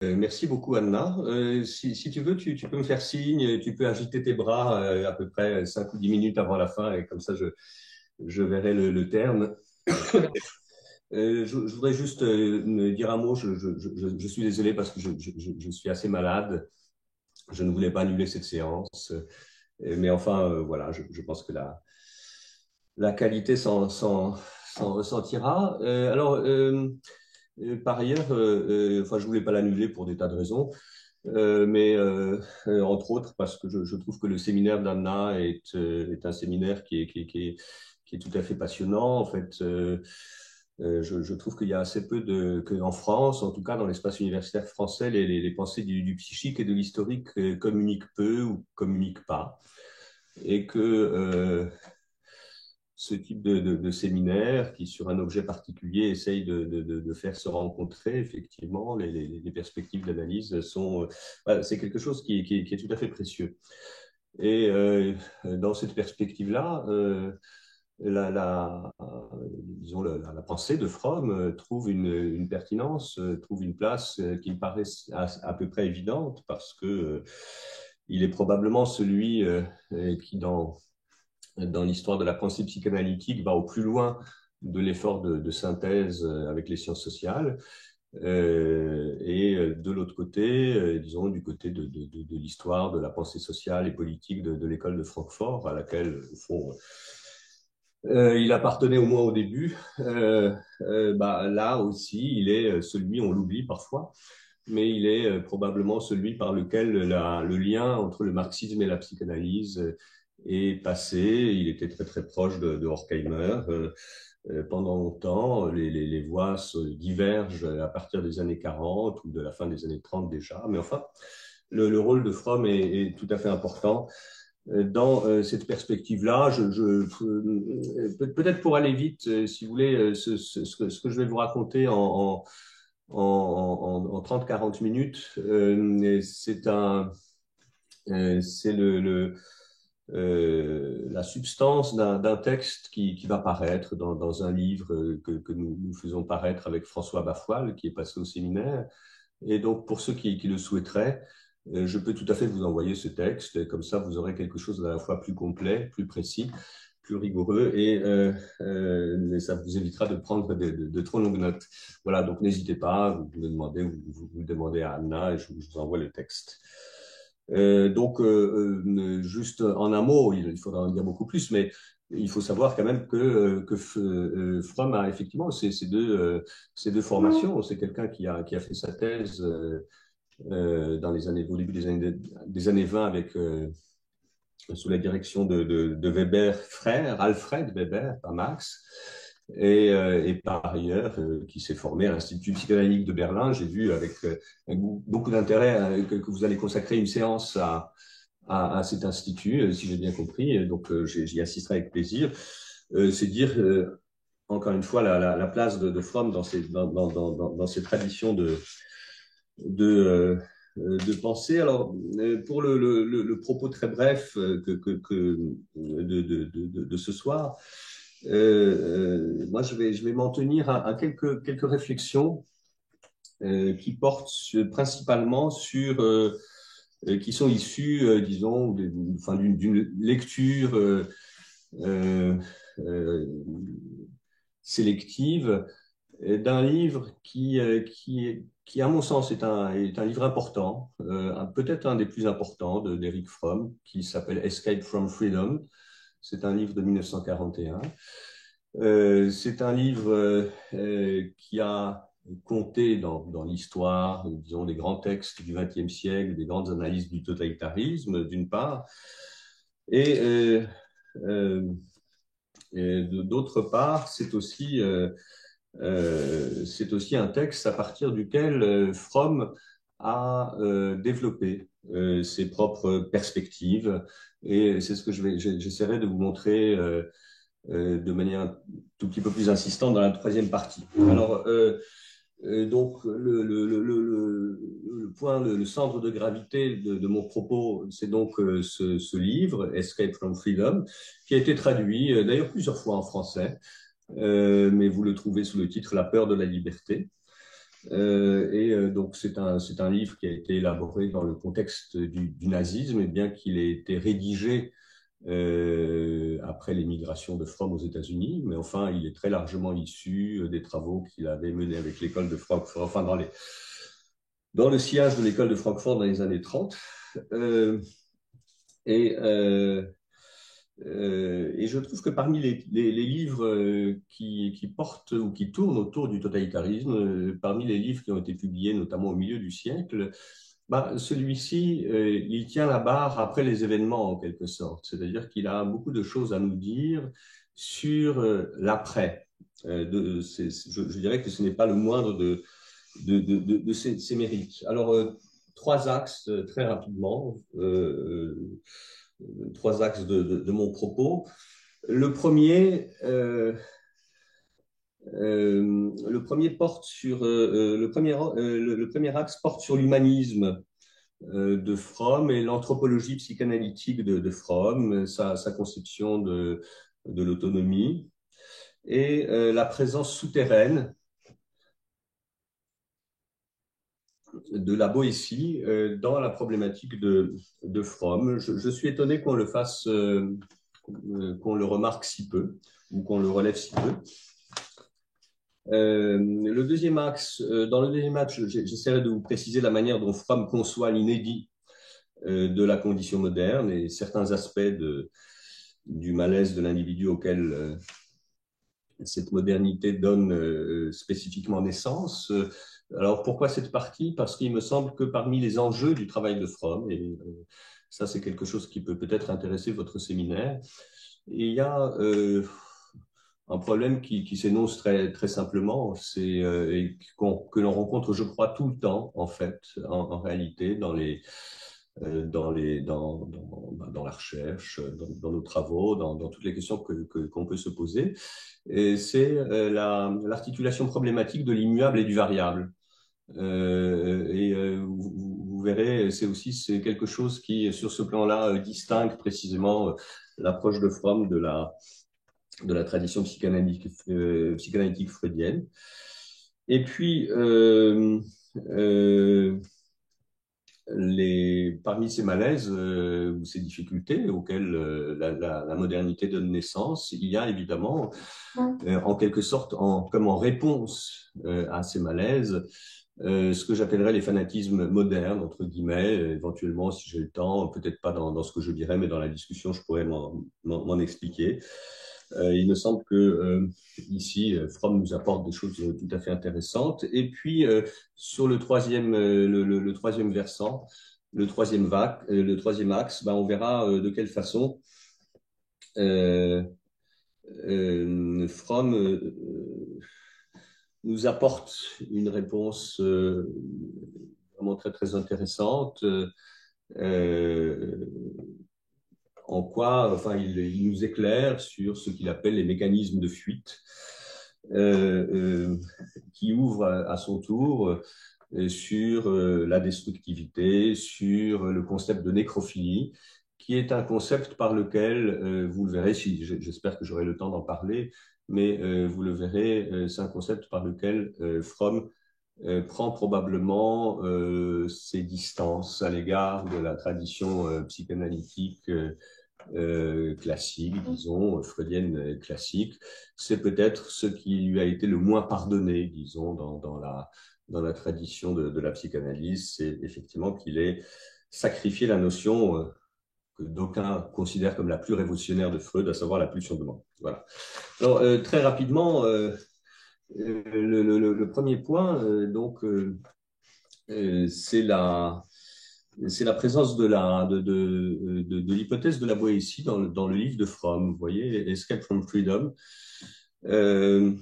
Merci beaucoup, Anna. Si tu veux, tu peux me faire signe, tu peux agiter tes bras à peu près 5 ou 10 minutes avant la fin, et comme ça, je verrai le terme. Je voudrais juste me dire un mot. Je suis désolé parce que je suis assez malade. Je ne voulais pas annuler cette séance. Mais enfin, voilà, je pense que la qualité s'en ressentira. Par ailleurs, enfin, je voulais pas l'annuler pour des tas de raisons. Entre autres parce que je trouve que le séminaire d'Anna est un séminaire qui est tout à fait passionnant. En fait, je trouve qu'il y a assez peu qu'en France, en tout cas dans l'espace universitaire français, les pensées du psychique et de l'historique communiquent peu ou communiquent pas. Et que ce type de séminaire qui, sur un objet particulier, essaye de faire se rencontrer, effectivement, les perspectives d'analyse sont, voilà, c'est quelque chose qui est tout à fait précieux. Et dans cette perspective-là, disons, la pensée de Fromm trouve une pertinence, trouve une place qui me paraît à peu près évidente parce que il est probablement celui qui, dans l'histoire de la pensée psychanalytique, va au plus loin de l'effort de synthèse avec les sciences sociales. De l'autre côté, disons, du côté de l'histoire de la pensée sociale et politique de l'école de Francfort, à laquelle, au fond, il appartenait au moins au début. Là aussi, il est celui, on l'oublie parfois, mais il est probablement celui par lequel le lien entre le marxisme et la psychanalyse est passé. Il était très très proche de Horkheimer. Pendant longtemps, les voies se divergent à partir des années 40 ou de la fin des années 30 déjà. Mais enfin, le rôle de Fromm est tout à fait important. Dans cette perspective-là, peut-être pour aller vite, si vous voulez, ce que je vais vous raconter en 30-40 minutes, c'est la substance d'un texte qui va paraître dans un livre que nous faisons paraître avec François Bafoile, qui est passé au séminaire. Et donc, pour ceux qui le souhaiteraient, je peux tout à fait vous envoyer ce texte. Et comme ça, vous aurez quelque chose d'à la fois plus complet, plus précis, plus rigoureux, et ça vous évitera de prendre de trop longues notes. Voilà, donc n'hésitez pas, vous me demandez, vous le demandez à Anna, et je vous envoie le texte. Juste en un mot, il faudra en dire beaucoup plus, mais il faut savoir quand même que Fromm a effectivement ces deux formations. C'est quelqu'un qui a fait sa thèse dans les années, au début des années 20 avec, sous la direction de Weber frère, Alfred Weber, pas Max, et par ailleurs, qui s'est formé à l'Institut psychanalytique de Berlin. J'ai vu avec beaucoup d'intérêt que vous allez consacrer une séance à cet institut, si j'ai bien compris. Donc, j'y assisterai avec plaisir. C'est dire, encore une fois, la place de Fromm dans ces traditions de pensée. Alors, pour le propos très bref de ce soir, moi, je vais m'en tenir à quelques réflexions qui portent principalement sur, qui sont issues, disons, enfin, d'une lecture euh, euh, sélective d'un livre qui, à mon sens, est un livre important, peut-être un des plus importants d'Eric Fromm, qui s'appelle Escape from Freedom. C'est un livre de 1941. C'est un livre qui a compté dans l'histoire, disons, des grands textes du XXe siècle, des grandes analyses du totalitarisme, d'une part, et, euh, euh, d'autre part, c'est aussi un texte à partir duquel Fromm a développé ses propres perspectives. Et c'est ce que j'essaierai de vous montrer de manière un tout petit peu plus insistante dans la troisième partie. Alors, donc, le point, le centre de gravité de mon propos, c'est donc ce livre, Escape from Freedom, qui a été traduit d'ailleurs plusieurs fois en français, mais vous le trouvez sous le titre La peur de la liberté. Donc c'est un livre qui a été élaboré dans le contexte du nazisme, et bien qu'il ait été rédigé après l'émigration de Fromm aux États-Unis, mais enfin, il est très largement issu des travaux qu'il avait menés avec l'école de Francfort, enfin, dans le sillage de l'école de Francfort dans les années 30. Euh, et, euh, et je trouve que parmi les livres qui portent ou qui tournent autour du totalitarisme, parmi les livres qui ont été publiés notamment au milieu du siècle, bah, celui-ci, il tient la barre après les événements en quelque sorte. C'est-à-dire qu'il a beaucoup de choses à nous dire sur l'après. Je dirais que ce n'est pas le moindre de ses mérites. Alors, trois axes très rapidement, trois axes de mon propos. Le premier, porte sur le premier axe porte sur l'humanisme de Fromm et l'anthropologie psychanalytique de Fromm, sa conception de l'autonomie et la présence souterraine de la Boétie dans la problématique de Fromm. Je suis étonné qu'on le fasse, qu'on le remarque si peu ou qu'on le relève si peu. Le deuxième axe, dans le deuxième axe, j'essaierai de vous préciser la manière dont Fromm conçoit l'inédit de la condition moderne et certains aspects du malaise de l'individu auquel cette modernité donne spécifiquement naissance. Alors pourquoi cette partie? Parce qu'il me semble que parmi les enjeux du travail de Fromm, et ça c'est quelque chose qui peut peut-être intéresser votre séminaire, il y a un problème qui s'énonce très simplement, c'est que l'on rencontre, je crois, tout le temps, en fait, en réalité, dans la recherche, dans nos travaux, dans toutes les questions qu'on peut se poser. C'est l'articulation problématique de l'immuable et du variable. Vous verrez, c'est quelque chose qui, sur ce plan-là, distingue précisément l'approche de Fromm de la tradition psychanalytique freudienne. Et puis, parmi ces malaises ou ces difficultés auxquelles la modernité donne naissance, il y a évidemment, en quelque sorte, comme en réponse à ces malaises, ce que j'appellerais les fanatismes modernes, entre guillemets, éventuellement, si j'ai le temps, peut-être pas dans ce que je dirais, mais dans la discussion, je pourrais m'en expliquer. Il me semble que ici, Fromm nous apporte des choses tout à fait intéressantes. Et puis, sur le troisième, le troisième versant, le troisième axe, ben, on verra de quelle façon euh, Fromm nous apporte une réponse vraiment très intéressante. Euh, En quoi, enfin, il nous éclaire sur ce qu'il appelle les mécanismes de fuite, euh, euh, qui ouvrent à son tour sur la destructivité, sur le concept de nécrophilie, qui est un concept par lequel, vous le verrez, si, j'espère que j'aurai le temps d'en parler, mais vous le verrez, c'est un concept par lequel Fromm prend probablement ses distances à l'égard de la tradition psychanalytique classique, disons, freudienne classique. C'est peut-être ce qui lui a été le moins pardonné, disons, dans la tradition de la psychanalyse, c'est effectivement qu'il ait sacrifié la notion que d'aucuns considèrent comme la plus révolutionnaire de Freud, à savoir la pulsion de mort. Voilà. Alors, très rapidement, le premier point, c'est la présence de l'hypothèse de la Boétie dans le livre de Fromm, vous voyez, Escape from Freedom. Euh,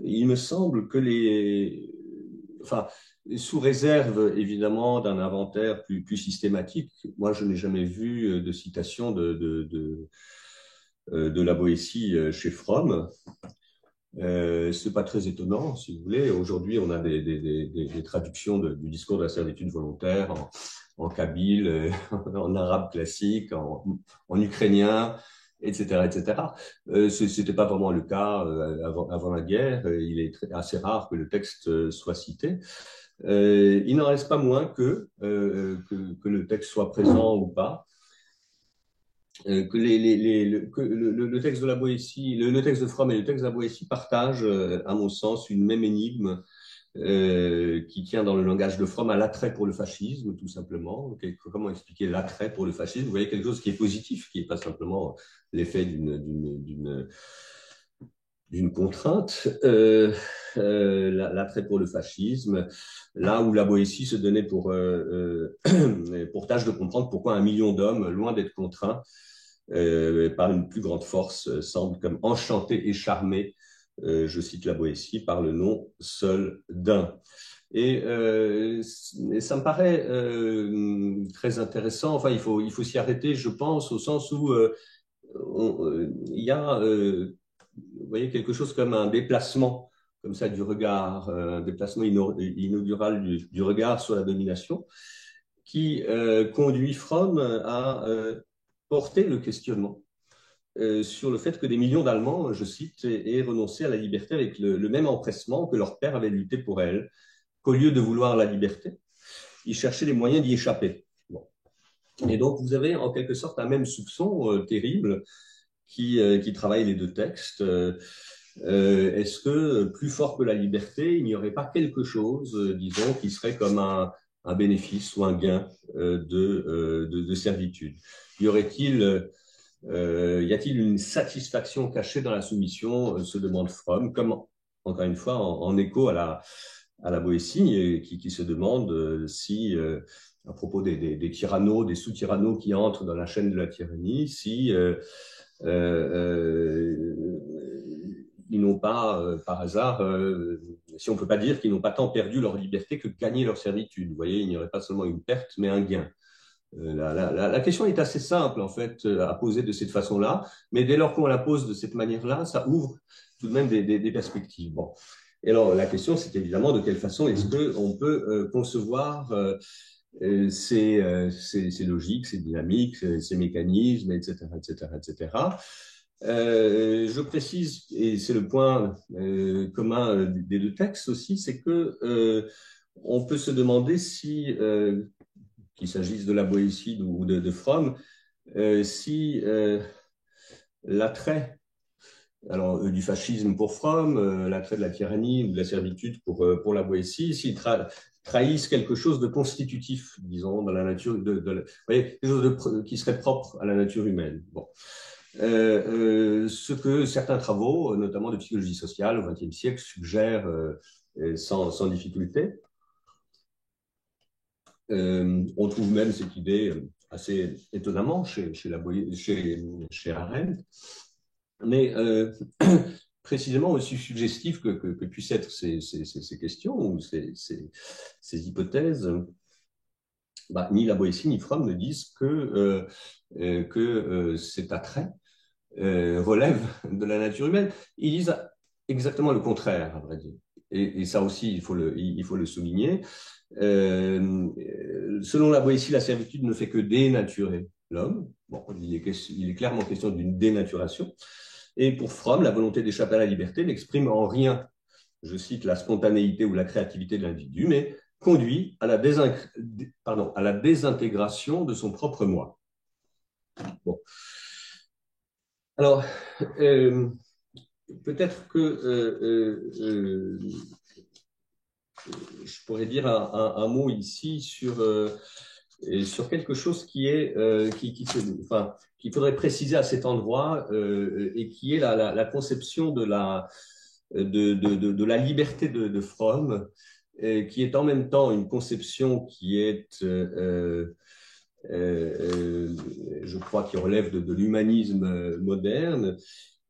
il me semble que enfin, sous réserve évidemment d'un inventaire plus systématique, moi je n'ai jamais vu de citation de la Boétie chez Fromm. C'est pas très étonnant, si vous voulez. Aujourd'hui, on a des traductions du discours de la servitude volontaire en kabyle, en arabe classique, en ukrainien. etc., etc. C'était pas vraiment le cas avant la guerre. Il est assez rare que le texte soit cité. Il n'en reste pas moins que le texte soit présent ou pas, que, le texte de la Boétie, le texte de Fromm et le texte de la Boétie partagent, à mon sens, une même énigme qui tient dans le langage de Fromm à l'attrait pour le fascisme, tout simplement. Comment expliquer l'attrait pour le fascisme? Vous voyez quelque chose qui est positif, qui n'est pas simplement l'effet d'une contrainte, l'attrait pour le fascisme, là où la Boétie se donnait pour tâche de comprendre pourquoi 1 million d'hommes, loin d'être contraints par une plus grande force, semblent comme enchantés et charmés, je cite la Boétie, par le nom seul d'un. Et ça me paraît très intéressant. Enfin, il faut s'y arrêter, je pense, au sens où il y a, vous voyez, quelque chose comme un déplacement comme ça du regard, un déplacement inaugural du regard sur la domination, qui conduit Fromm à porter le questionnement sur le fait que des millions d'Allemands, je cite, aient renoncé à la liberté avec le même empressement que leur père avait lutté pour elle, qu'au lieu de vouloir la liberté, ils cherchaient les moyens d'y échapper. Bon. Et donc, vous avez en quelque sorte un même soupçon terrible qui travaille les deux textes. Est-ce que, plus fort que la liberté, il n'y aurait pas quelque chose, disons, qui serait comme un bénéfice ou un gain de servitude? Y aurait-il y a-t-il une satisfaction cachée dans la soumission, se demande Fromm, comme encore une fois en écho à la Boétie, qui se demande si, à propos des tyrannos, des sous-tyrannos qui entrent dans la chaîne de la tyrannie, si ils n'ont pas, par hasard, si on ne peut pas dire qu'ils n'ont pas tant perdu leur liberté que gagné leur servitude. Vous voyez, il n'y aurait pas seulement une perte, mais un gain. La question est assez simple, en fait, à poser de cette façon-là, mais dès lors qu'on la pose de cette manière-là, ça ouvre tout de même des perspectives. Bon. Et alors, la question, c'est évidemment de quelle façon est-ce qu'on peut concevoir ces logiques, ces dynamiques, ces mécanismes, etc., etc., etc. Je précise, et c'est le point commun des deux textes aussi, c'est que on peut se demander si qu'il s'agisse de la Boétie ou de Fromm, si l'attrait du fascisme pour Fromm, l'attrait de la tyrannie ou de la servitude pour la Boétie, s'ils trahissent quelque chose de constitutif, disons, dans la nature, vous voyez, quelque chose qui serait propre à la nature humaine. Bon. Ce que certains travaux, notamment de psychologie sociale au XXe siècle, suggèrent sans difficulté. On trouve même cette idée assez étonnamment chez Arendt, mais précisément aussi suggestif que puissent être ces questions ou ces hypothèses. Bah, ni la Boétie ni Fromm ne disent que cet attrait relève de la nature humaine. Ils disent exactement le contraire, à vrai dire. Et ça aussi, il faut le souligner. Selon la Boétie, la servitude ne fait que dénaturer l'homme. Bon, il est clairement question d'une dénaturation. Et pour Fromm, la volonté d'échapper à la liberté n'exprime en rien, je cite, la spontanéité ou la créativité de l'individu, mais conduit à la désintégration de son propre moi. Bon. Alors, peut-être que je pourrais dire un mot ici sur quelque chose qu'il faudrait préciser à cet endroit et qui est la conception de la liberté de Fromm, qui est en même temps une conception qui est, je crois, qui relève de l'humanisme moderne,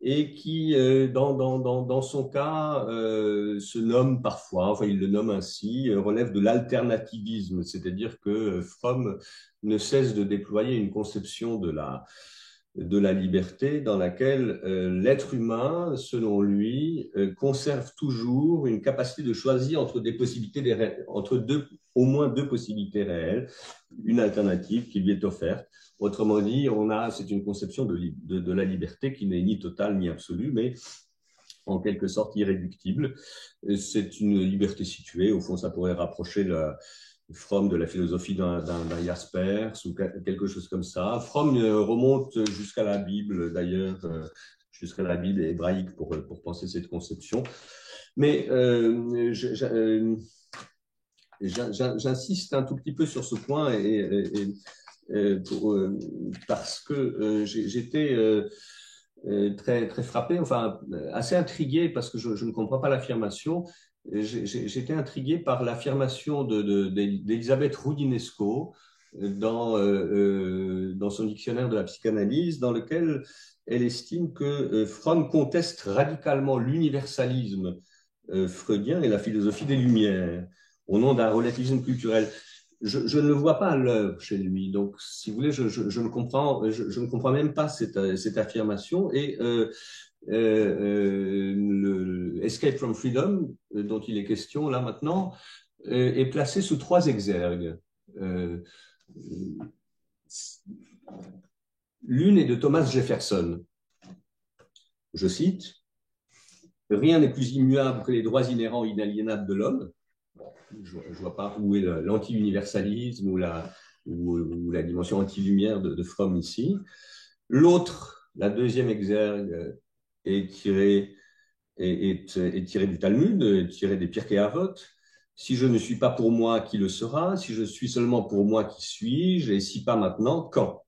et qui, dans son cas, se nomme parfois, enfin il le nomme ainsi, relève de l'alternativisme, c'est-à-dire que Fromm ne cesse de déployer une conception de la liberté dans laquelle l'être humain, selon lui, conserve toujours une capacité de choisir entre deux au moins deux possibilités réelles, une alternative qui lui est offerte. Autrement dit, c'est une conception de la liberté qui n'est ni totale ni absolue, mais en quelque sorte irréductible. C'est une liberté située. Au fond, ça pourrait rapprocher Fromm de la philosophie d'un Jaspers ou quelque chose comme ça. Fromm remonte jusqu'à la Bible, d'ailleurs, jusqu'à la Bible hébraïque pour penser cette conception. Mais j'insiste un tout petit peu sur ce point parce que j'étais très, très frappé, enfin assez intrigué parce que je ne comprends pas l'affirmation. J'étais intrigué par l'affirmation d'Elisabeth Roudinesco dans son dictionnaire de la psychanalyse, dans lequel elle estime que Fromm conteste radicalement l'universalisme freudien et la philosophie des Lumières au nom d'un relativisme culturel. Je ne le vois pas à l'œuvre chez lui. Donc, si vous voulez, je ne comprends même pas cette affirmation. Et le Escape from Freedom, dont il est question là maintenant, est placé sous trois exergues. L'une est de Thomas Jefferson. Je cite, rien n'est plus immuable que les droits inhérents inaliénables de l'homme. Je ne vois pas où est l'anti-universalisme ou la dimension anti-lumière de Fromm ici. L'autre, la deuxième exergue, est tirée du Talmud, tirée des Pirkei Avot. Si je ne suis pas pour moi, qui le sera? Si je suis seulement pour moi, qui suis-je? Et si pas maintenant, quand?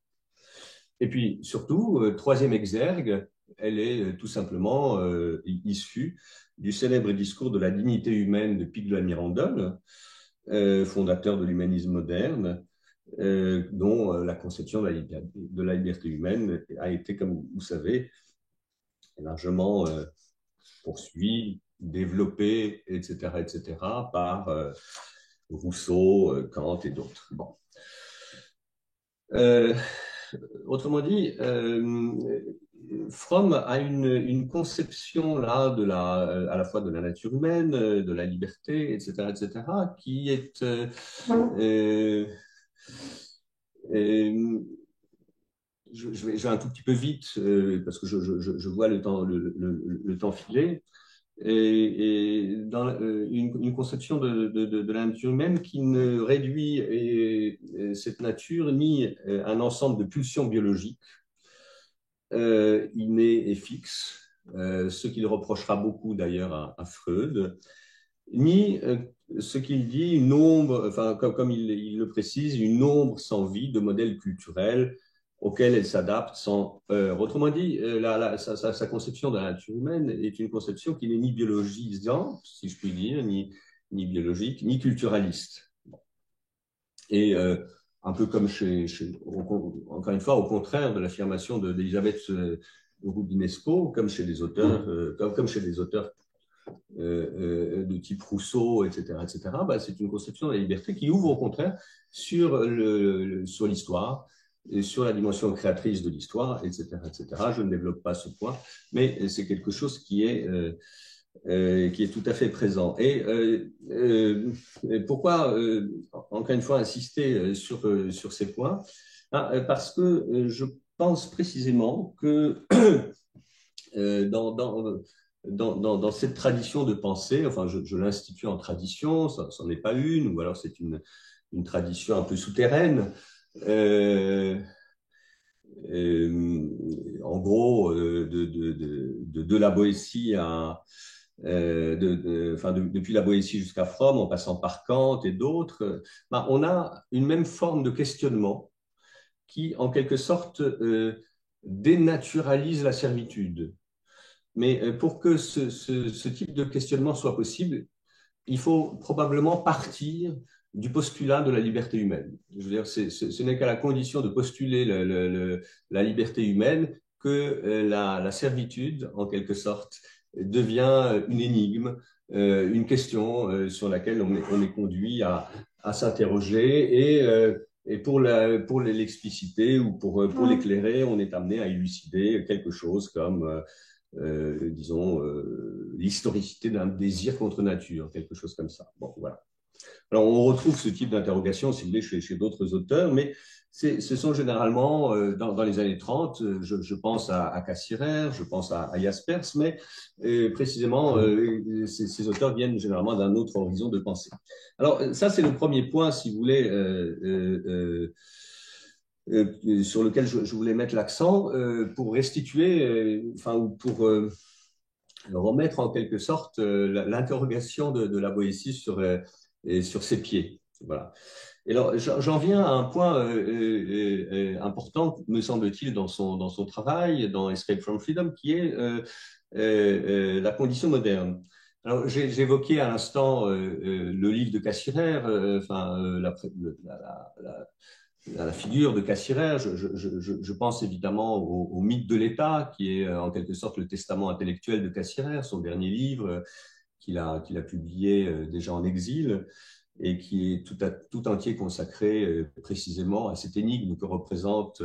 Et puis, surtout, troisième exergue, elle est tout simplement issue du célèbre discours de la dignité humaine de Pic de la Mirandole, fondateur de l'humanisme moderne, dont la conception de la liberté humaine a été, comme vous savez, largement poursuivie, développée, etc., par Rousseau, Kant et d'autres. Bon. Autrement dit, Fromm a une conception là à la fois de la nature humaine, de la liberté, etc., qui est je vais un tout petit peu vite parce que je vois le temps filer. Dans une conception de la nature humaine qui ne réduit cette nature ni un ensemble de pulsions biologiques innées et fixes, ce qu'il reprochera beaucoup d'ailleurs à Freud, ni ce qu'il dit, une ombre, enfin, comme il le précise, une ombre sans vie de modèles culturels auxquels elle s'adapte sans heurts. Autrement dit, sa conception de la nature humaine est une conception qui n'est ni biologisante, si je puis dire, ni biologique, ni culturaliste. Et un peu comme encore une fois, au contraire de l'affirmation d'Elisabeth Roudinesco, comme chez les auteurs, comme chez les auteurs de type Rousseau, etc., bah, c'est une conception de la liberté qui ouvre au contraire sur l'histoire, et sur la dimension créatrice de l'histoire, etc. Je ne développe pas ce point, mais c'est quelque chose qui est tout à fait présent. Et pourquoi, encore une fois, insister sur ces points? Parce que je pense précisément que dans cette tradition de pensée, enfin, je l'institue en tradition, ça n'en est pas une, ou alors c'est une tradition un peu souterraine. En gros, de la Boétie depuis la Boétie jusqu'à Fromm, en passant par Kant et d'autres, on a une même forme de questionnement qui, en quelque sorte, dénaturalise la servitude. Mais pour que ce type de questionnement soit possible, il faut probablement partir du postulat de la liberté humaine. Je veux dire, ce n'est qu'à la condition de postuler la liberté humaine que la servitude, en quelque sorte, devient une énigme, une question sur laquelle on est conduit à s'interroger et pour l'expliciter ou pour l'éclairer, on est amené à élucider quelque chose comme disons, l'historicité d'un désir contre nature, quelque chose comme ça. Bon, voilà. Alors, on retrouve ce type d'interrogation, si vous voulez, chez d'autres auteurs, mais ce sont généralement, dans les années 30, je pense à Cassirer, je pense à Jaspers, mais précisément, ces auteurs viennent généralement d'un autre horizon de pensée. Alors, ça, c'est le premier point, si vous voulez, sur lequel je voulais mettre l'accent, pour restituer, enfin, ou pour remettre en quelque sorte l'interrogation de la Boétie sur ses pieds. Voilà. Et alors, j'en viens à un point important, me semble-t-il, dans son travail, dans Escape from Freedom, qui est la condition moderne. Alors, j'évoquais à l'instant le livre de Cassirer, enfin, la figure de Cassirer. Je pense évidemment au mythe de l'État, qui est en quelque sorte le testament intellectuel de Cassirer, son dernier livre qu'il a publié déjà en exil et qui est tout entier consacré précisément à cette énigme que représente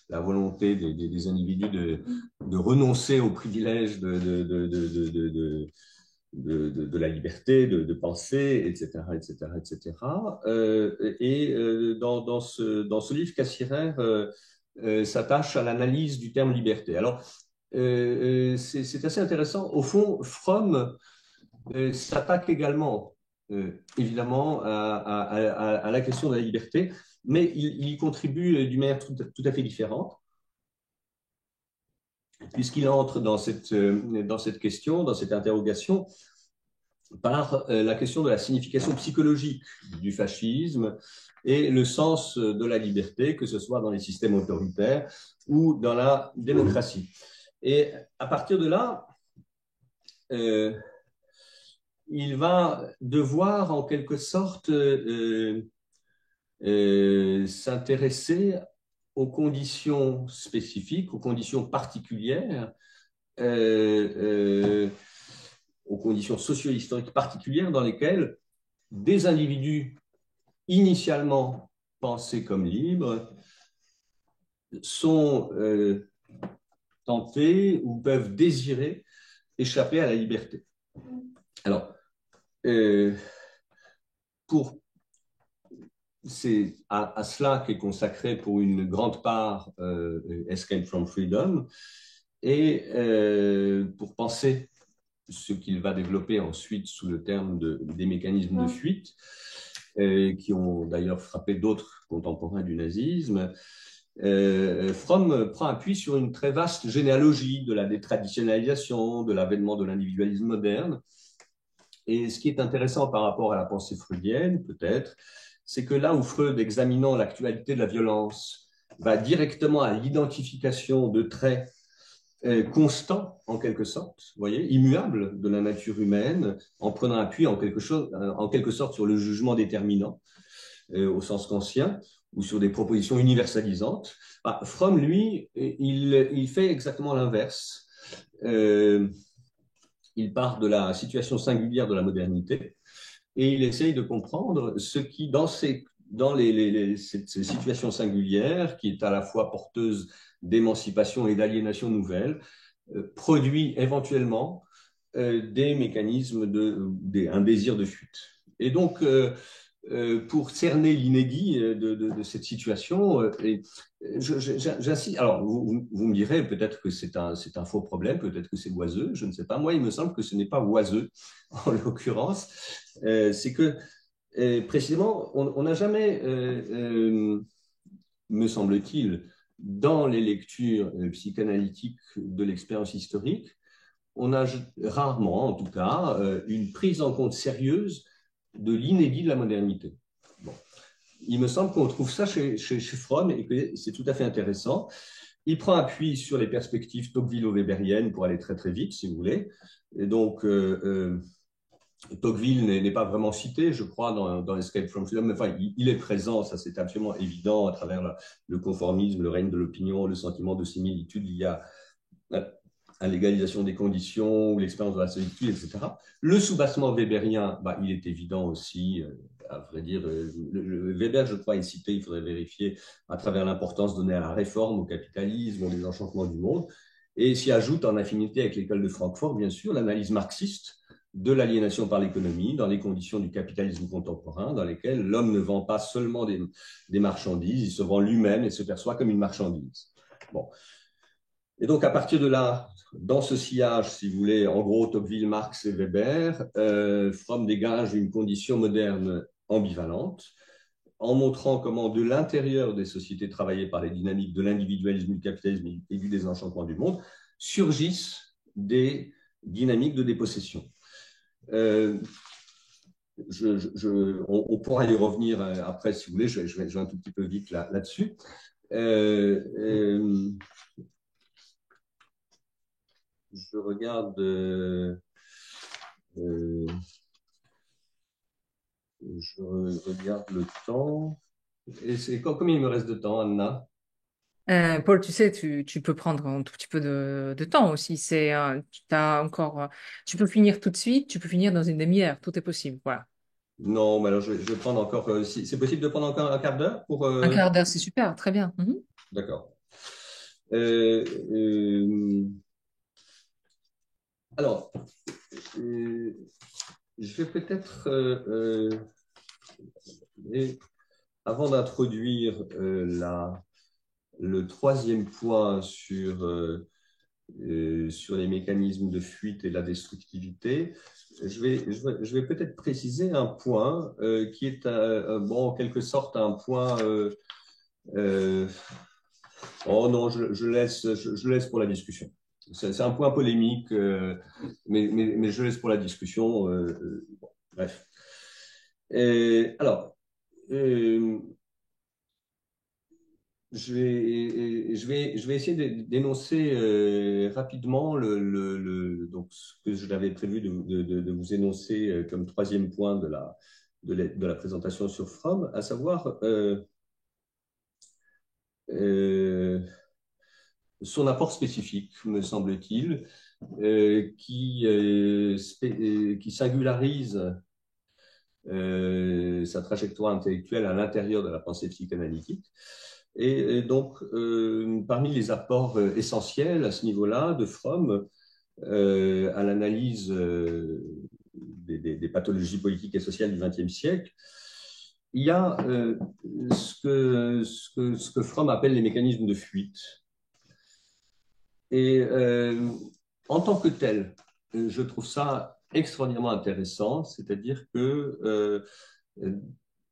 la volonté des individus de renoncer au privilège de la liberté de penser, etc., etc., etc. Dans ce livre, Cassirer s'attache à l'analyse du terme liberté. Alors, c'est assez intéressant. Au fond, Fromm s'attaque également, évidemment, à la question de la liberté, mais il y contribue d'une manière tout à fait différente, puisqu'il entre dans cette question, dans cette interrogation, par la question de la signification psychologique du fascisme et le sens de la liberté, que ce soit dans les systèmes autoritaires ou dans la démocratie. Et à partir de là, il va devoir en quelque sorte s'intéresser aux conditions spécifiques, aux conditions particulières, aux conditions socio-historiques particulières dans lesquelles des individus initialement pensés comme libres sont tentés ou peuvent désirer échapper à la liberté. Alors, c'est à cela qu'est consacré pour une grande part Escape from Freedom, et pour penser ce qu'il va développer ensuite sous le terme des mécanismes de fuite, qui ont d'ailleurs frappé d'autres contemporains du nazisme. Fromm prend appui sur une très vaste généalogie de la détraditionnalisation, de l'avènement de l'individualisme moderne. Et ce qui est intéressant par rapport à la pensée freudienne, peut-être, c'est que là où Freud, examinant l'actualité de la violence, va directement à l'identification de traits constants, en quelque sorte, vous voyez, immuables de la nature humaine, en prenant appui en quelque sorte sur le jugement déterminant, au sens kantien, ou sur des propositions universalisantes. Fromm, lui, il fait exactement l'inverse. Il part de la situation singulière de la modernité et il essaye de comprendre ce qui, dans cette situation singulière, qui est à la fois porteuse d'émancipation et d'aliénation nouvelle, produit éventuellement des mécanismes, un désir de fuite. Et donc, pour cerner l'inédit de cette situation, j'insiste. Alors, vous me direz peut-être que c'est un faux problème, peut-être que c'est oiseux, je ne sais pas. Moi, il me semble que ce n'est pas oiseux, en l'occurrence. C'est que, précisément, on n'a jamais, me semble-t-il, dans les lectures psychanalytiques de l'expérience historique, on a rarement, en tout cas, une prise en compte sérieuse de l'inédit de la modernité. Bon. Il me semble qu'on trouve ça chez Fromm et que c'est tout à fait intéressant. Il prend appui sur les perspectives Tocqueville-weberiennes pour aller très très vite, si vous voulez. Et donc, Tocqueville n'est pas vraiment cité, je crois, dans Escape from Freedom. Enfin, il est présent, ça c'est absolument évident, à travers le conformisme, le règne de l'opinion, le sentiment de similitude lié à l'égalisation des conditions ou l'expérience de la solitude, etc. Le soubassement weberien, il est évident aussi, à vrai dire. Weber, je crois, est cité, il faudrait vérifier, à travers l'importance donnée à la réforme, au capitalisme, au désenchantement du monde. Et s'y ajoute, en affinité avec l'école de Francfort, bien sûr, l'analyse marxiste de l'aliénation par l'économie dans les conditions du capitalisme contemporain, dans lesquelles l'homme ne vend pas seulement des marchandises, il se vend lui-même et se perçoit comme une marchandise. Bon. Et donc, à partir de là, dans ce sillage, si vous voulez, en gros, Tocqueville, Marx et Weber, Fromm dégage une condition moderne ambivalente, en montrant comment, de l'intérieur des sociétés travaillées par les dynamiques de l'individualisme, du capitalisme et du désenchantement du monde, surgissent des dynamiques de dépossession. Euh, on pourra y revenir après, si vous voulez, je vais un tout petit peu vite là-dessus. Je regarde, je regarde le temps. Et c'est combien il me reste de temps, Anna? Paul, tu sais, tu peux prendre un tout petit peu de temps aussi. T'as encore, tu peux finir tout de suite, tu peux finir dans une demi-heure, tout est possible. Voilà. Non, mais alors je vais prendre encore. Si, c'est possible de prendre encore un quart d'heure pour. Un quart d'heure, c'est super, très bien. Mhm. D'accord. Euh, euh, alors, euh, je vais peut-être, avant d'introduire le troisième point sur les mécanismes de fuite et la destructivité, je vais peut-être préciser un point qui est, bon, en quelque sorte, un point. Euh, oh non, je laisse pour la discussion. C'est un point polémique, mais je laisse pour la discussion. Bon, bref. Alors, euh, je vais essayer d'énoncer rapidement donc ce que je l'avais prévu de vous énoncer comme troisième point de la présentation sur Fromm, à savoir euh, son apport spécifique, me semble-t-il, qui singularise sa trajectoire intellectuelle à l'intérieur de la pensée psychanalytique. Et donc, parmi les apports essentiels à ce niveau-là de Fromm à l'analyse des pathologies politiques et sociales du XXe siècle, il y a ce que Fromm appelle les mécanismes de fuite. Et en tant que tel, je trouve ça extraordinairement intéressant, c'est-à-dire que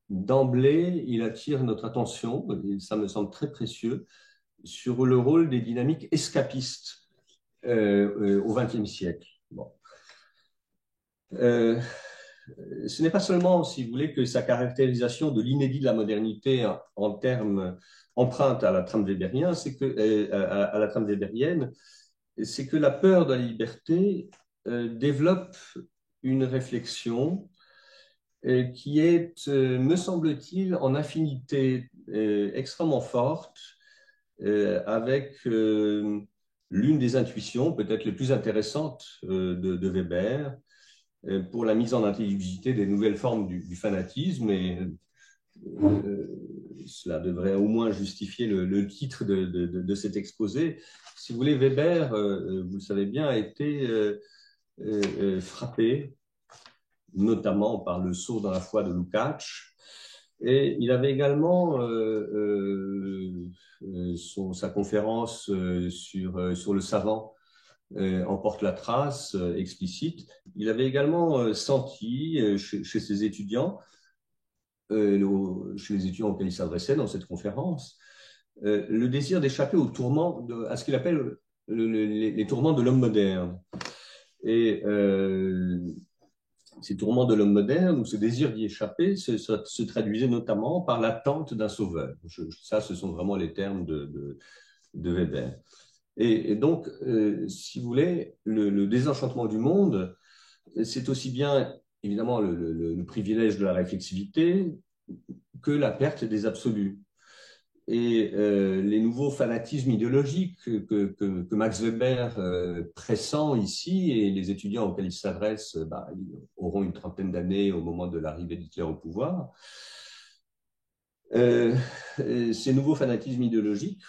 d'emblée, il attire notre attention, et ça me semble très précieux, sur le rôle des dynamiques escapistes au XXe siècle. Bon. Euh, ce n'est pas seulement, si vous voulez, que sa caractérisation de l'inédit de la modernité en termes emprunte à la trame weberienne, à la trame weberienne, c'est que la peur de la liberté développe une réflexion qui est, me semble-t-il, en affinité extrêmement forte avec l'une des intuitions, peut-être les plus intéressantes de Weber, pour la mise en intelligibilité des nouvelles formes du fanatisme. Et euh, cela devrait au moins justifier le titre de cet exposé. Si vous voulez, Weber, vous le savez bien, a été frappé notamment par le saut dans la foi de Lukács. Et il avait également sa conférence sur le savant en porte la trace explicite. Il avait également senti chez ses étudiants, chez les étudiants auxquels il s'adressait dans cette conférence, le désir d'échapper aux tourments, à ce qu'il appelle les tourments de l'homme moderne. Et ces tourments de l'homme moderne, ou ce désir d'y échapper, se traduisait notamment par l'attente d'un sauveur. Ça, ce sont vraiment les termes de Weber. Et donc, si vous voulez, le désenchantement du monde, c'est aussi bien, évidemment, le privilège de la réflexivité que la perte des absolus. Et les nouveaux fanatismes idéologiques que Max Weber pressent ici, et les étudiants auxquels il s'adresse ils auront une trentaine d'années au moment de l'arrivée d'Hitler au pouvoir, euh, ces nouveaux fanatismes idéologiques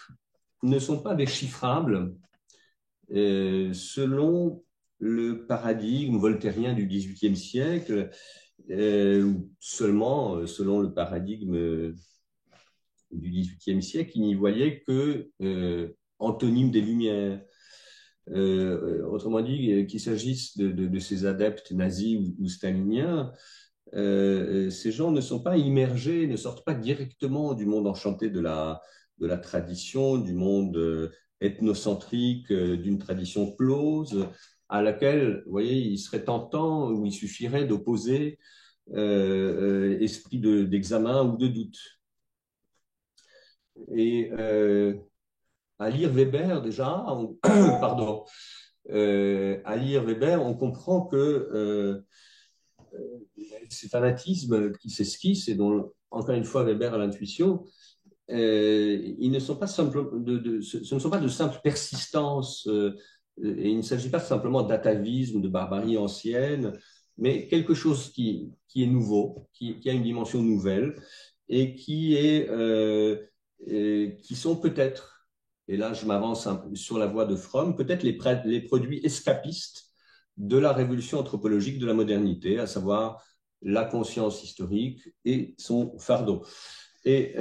ne sont pas déchiffrables selon le paradigme voltairien du XVIIIe siècle, seulement, selon le paradigme du XVIIIe siècle, il n'y voyait que antonyme des Lumières. Autrement dit, qu'il s'agisse de ces adeptes nazis ou staliniens, ces gens ne sont pas immergés, ne sortent pas directement du monde enchanté de la tradition, du monde ethnocentrique, d'une tradition close, à laquelle, vous voyez, il serait tentant ou il suffirait d'opposer esprit d'examen ou de doute. Et à lire Weber, déjà, pardon, à lire Weber, on comprend que ces fanatismes qui s'esquissent et dont, encore une fois, Weber a l'intuition, ils ne sont pas ce ne sont pas de simples persistances, et il ne s'agit pas simplement d'atavisme, de barbarie ancienne, mais quelque chose qui est nouveau, qui a une dimension nouvelle et qui sont peut-être, et là je m'avance sur la voie de Fromm, peut-être les produits escapistes de la révolution anthropologique de la modernité, à savoir la conscience historique et son fardeau. Et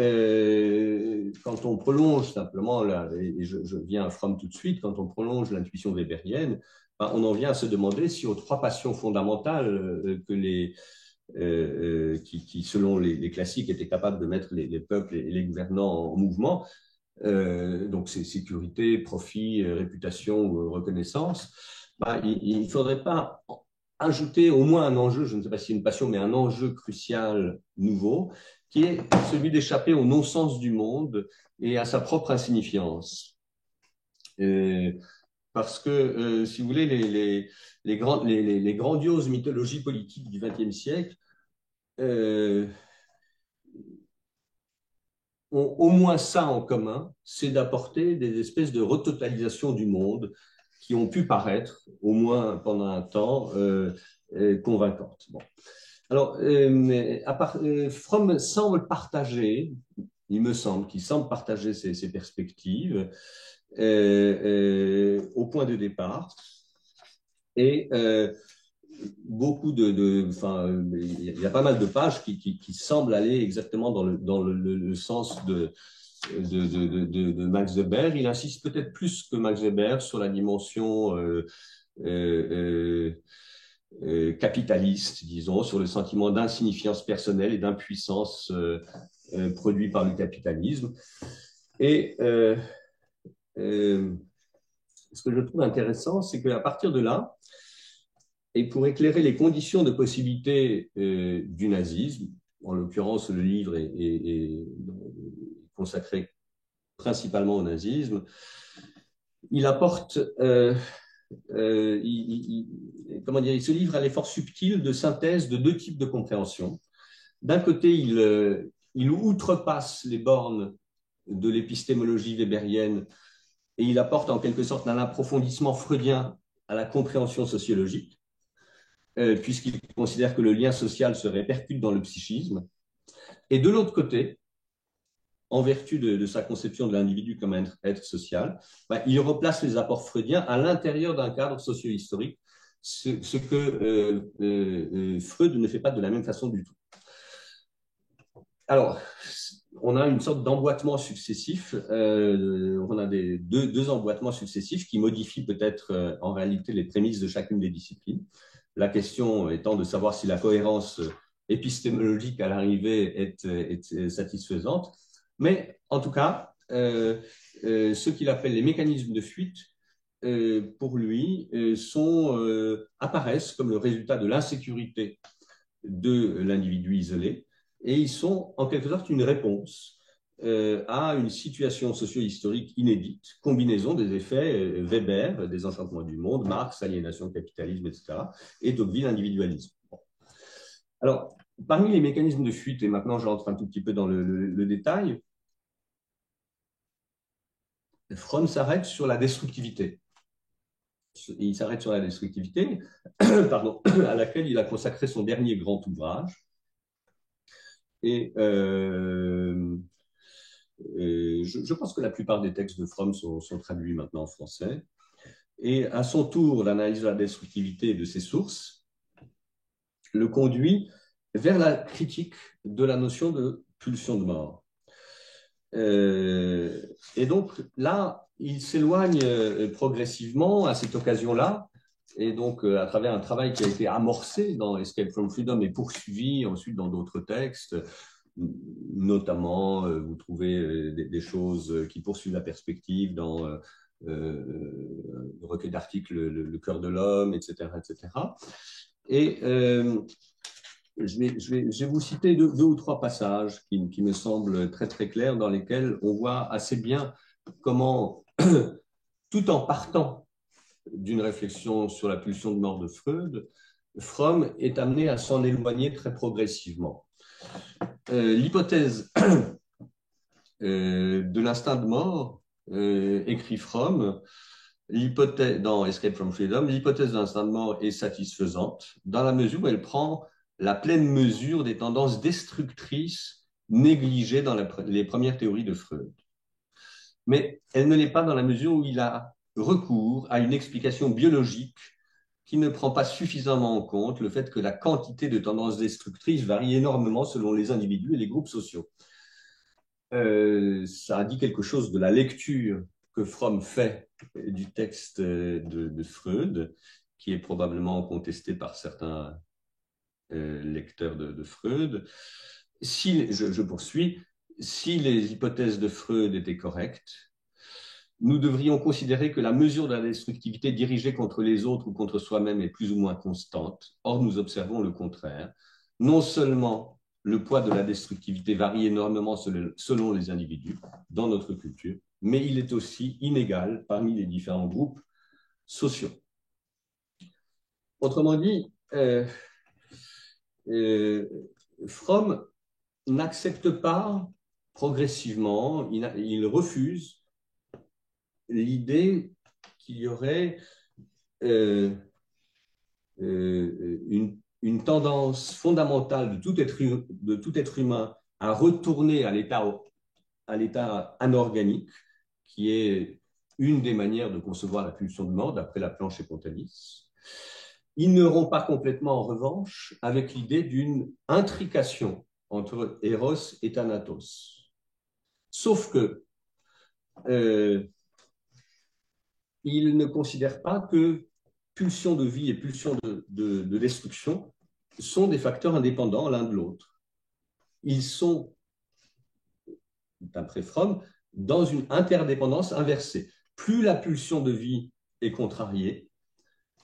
quand on prolonge simplement, là, et je viens à Fromm tout de suite, quand on prolonge l'intuition weberienne, ben, on en vient à se demander si aux trois passions fondamentales qui, selon les classiques, étaient capables de mettre les peuples et les gouvernants en mouvement, donc c'est sécurité, profit, réputation ou reconnaissance, ben, il ne faudrait pas ajouter au moins un enjeu, je ne sais pas si c'est une passion, mais un enjeu crucial nouveau, qui est celui d'échapper au non-sens du monde et à sa propre insignifiance. Parce que, si vous voulez, les grandioses mythologies politiques du XXe siècle euh, ont au moins ça en commun, c'est d'apporter des espèces de retotalisation du monde qui ont pu paraître, au moins pendant un temps, convaincantes. Bon. Alors, Fromm semble partager, il me semble qu'il semble partager ces perspectives au point de départ. Et beaucoup il y a pas mal de pages qui semblent aller exactement dans le sens de Max Weber. Il insiste peut-être plus que Max Weber sur la dimension euh, capitaliste, disons, sur le sentiment d'insignifiance personnelle et d'impuissance produit par le capitalisme. Et ce que je trouve intéressant, c'est qu'à partir de là, et pour éclairer les conditions de possibilité du nazisme, en l'occurrence le livre est consacré principalement au nazisme, il apporte, comment dire, il se livre à l'effort subtil de synthèse de deux types de compréhension. D'un côté, il outrepasse les bornes de l'épistémologie weberienne et il apporte en quelque sorte un approfondissement freudien à la compréhension sociologique, puisqu'il considère que le lien social se répercute dans le psychisme. Et de l'autre côté, en vertu de sa conception de l'individu comme un être social, ben, il replace les apports freudiens à l'intérieur d'un cadre socio-historique, ce que Freud ne fait pas de la même façon du tout. Alors, on a une sorte d'emboîtement successif, on a deux emboîtements successifs qui modifient peut-être en réalité les prémices de chacune des disciplines. La question étant de savoir si la cohérence épistémologique à l'arrivée est satisfaisante. Mais en tout cas, ce qu'il appelle les mécanismes de fuite, pour lui, apparaissent comme le résultat de l'insécurité de l'individu isolé, et ils sont en quelque sorte une réponse à une situation socio-historique inédite, combinaison des effets Weber, des enchantements du monde, Marx, aliénation, capitalisme, etc., et Tocqueville, individualisme. Bon. Alors, parmi les mécanismes de fuite, et maintenant j'entre un tout petit peu dans le détail, Fromm s'arrête sur la destructivité. Il s'arrête sur la destructivité, pardon, à laquelle il a consacré son dernier grand ouvrage. Et je pense que la plupart des textes de Fromm sont traduits maintenant en français. et à son tour, l'analyse de la destructivité de ses sources le conduit vers la critique de la notion de pulsion de mort. Et donc là, il s'éloigne progressivement à cette occasion-là, et donc à travers un travail qui a été amorcé dans Escape from Freedom et poursuivi ensuite dans d'autres textes, notamment vous trouvez des choses qui poursuivent la perspective dans le recueil d'articles Le cœur de l'homme, etc., etc. Et je vais vous citer deux ou trois passages qui me semblent très très clairs, dans lesquels on voit assez bien comment, tout en partant d'une réflexion sur la pulsion de mort de Freud, Fromm est amené à s'en éloigner très progressivement. L'hypothèse de l'instinct de mort, écrit Fromm, dans Escape from Freedom, l'hypothèse de l'instinct de mort est satisfaisante dans la mesure où elle prend la pleine mesure des tendances destructrices négligées dans les premières théories de Freud. Mais elle ne l'est pas dans la mesure où il a recours à une explication biologique qui ne prend pas suffisamment en compte le fait que la quantité de tendances destructrices varie énormément selon les individus et les groupes sociaux. Ça dit quelque chose de la lecture que Fromm fait du texte de Freud, qui est probablement contesté par certains lecteurs de Freud. Si, je poursuis, si les hypothèses de Freud étaient correctes, nous devrions considérer que la mesure de la destructivité dirigée contre les autres ou contre soi-même est plus ou moins constante. Or, nous observons le contraire. Non seulement le poids de la destructivité varie énormément selon les individus dans notre culture, mais il est aussi inégal parmi les différents groupes sociaux. Autrement dit, Fromm n'accepte pas progressivement, il refuse l'idée qu'il y aurait une tendance fondamentale de tout être humain à retourner à l'état anorganique, qui est une des manières de concevoir la pulsion de mort, d'après Laplanche et Pontalis. Ils ne rompt pas complètement, en revanche, avec l'idée d'une intrication entre Eros et Thanatos. Sauf que il ne considère pas que pulsion de vie et pulsion de destruction sont des facteurs indépendants l'un de l'autre. Ils sont, d'après Fromm, dans une interdépendance inversée. Plus la pulsion de vie est contrariée,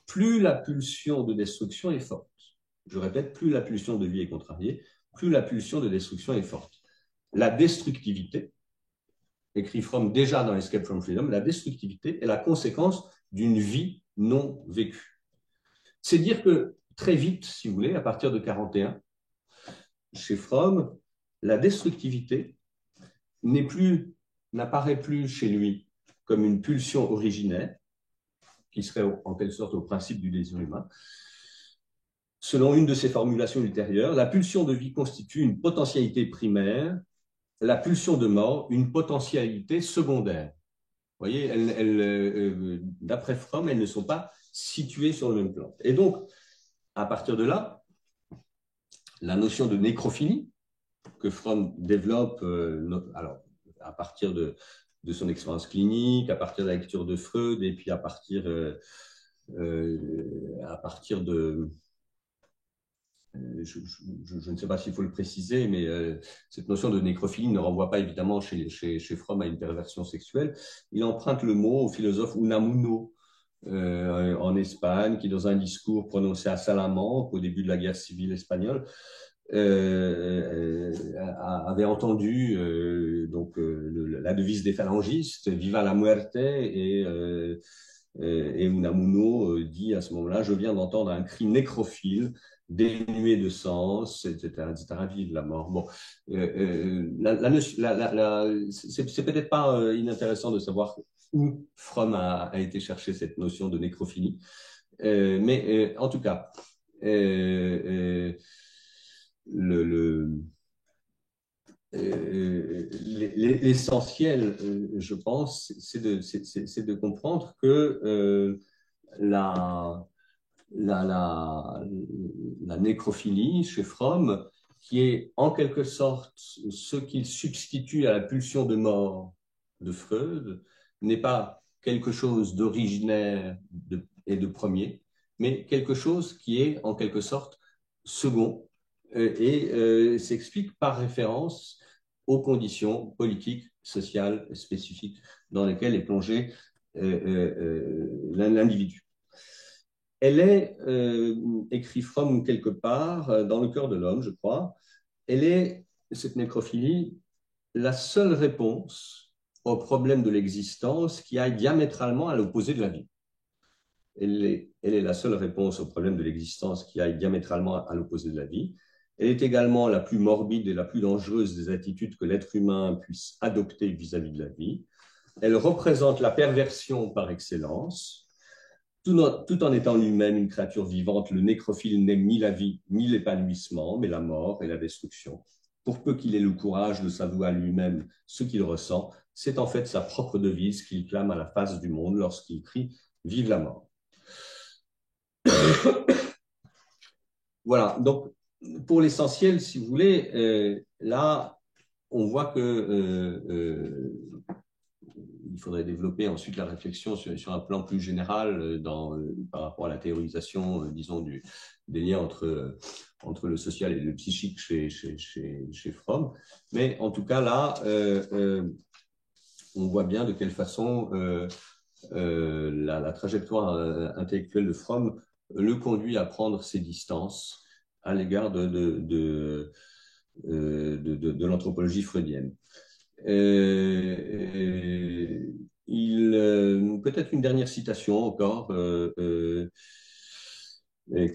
plus la pulsion de destruction est forte. Je répète, plus la pulsion de vie est contrariée, plus la pulsion de destruction est forte. La destructivité, écrit Fromm déjà dans Escape from Freedom, la destructivité est la conséquence d'une vie non vécue. C'est dire que très vite, si vous voulez, à partir de 41, chez Fromm, la destructivité n'apparaît plus chez lui comme une pulsion originaire, qui serait en quelque sorte au principe du désir humain. Selon une de ses formulations ultérieures, la pulsion de vie constitue une potentialité primaire, la pulsion de mort une potentialité secondaire. Vous voyez, d'après Fromm, elles ne sont pas situées sur le même plan. Et donc, à partir de là, la notion de nécrophilie que Fromm développe, alors, à partir de son expérience clinique, à partir de la lecture de Freud, et puis à partir de je ne sais pas s'il faut le préciser, mais cette notion de nécrophilie ne renvoie pas évidemment chez Fromm à une perversion sexuelle. Il emprunte le mot au philosophe Unamuno en Espagne, qui dans un discours prononcé à Salamanque au début de la guerre civile espagnole, avait entendu la devise des phalangistes, Viva la muerte, et Unamuno dit à ce moment-là, je viens d'entendre un cri nécrophile, dénué de sens, etc., vive la mort. Bon, c'est peut-être pas inintéressant de savoir où Fromm a été chercher cette notion de nécrophilie, mais en tout cas, l'essentiel, je pense, c'est de comprendre que la, la, la, la nécrophilie chez Fromm, qui est en quelque sorte ce qu'il substitue à la pulsion de mort de Freud, n'est pas quelque chose d'originaire et de premier, mais quelque chose qui est en quelque sorte second et s'explique par référence aux conditions politiques, sociales spécifiques dans lesquelles est plongé l'individu. Elle est, écrit Fromm quelque part, dans le cœur de l'homme, je crois, elle est, cette nécrophilie, la seule réponse au problème de l'existence qui aille diamétralement à l'opposé de la vie. Elle est la seule réponse au problème de l'existence qui aille diamétralement à l'opposé de la vie. Elle est également la plus morbide et la plus dangereuse des attitudes que l'être humain puisse adopter vis-à-vis de la vie. Elle représente la perversion par excellence. Tout en étant lui-même une créature vivante, le nécrophile n'aime ni la vie, ni l'épanouissement, mais la mort et la destruction. Pour peu qu'il ait le courage de s'avouer à lui-même ce qu'il ressent, c'est en fait sa propre devise qu'il clame à la face du monde lorsqu'il crie « Vive la mort ». Voilà, donc pour l'essentiel, si vous voulez, là, on voit que il faudrait développer ensuite la réflexion sur un plan plus général par rapport à la théorisation, disons, des liens entre le social et le psychique chez Fromm. Mais en tout cas, là, on voit bien de quelle façon la trajectoire intellectuelle de Fromm le conduit à prendre ses distances à l'égard de l'anthropologie freudienne. Peut-être une dernière citation encore,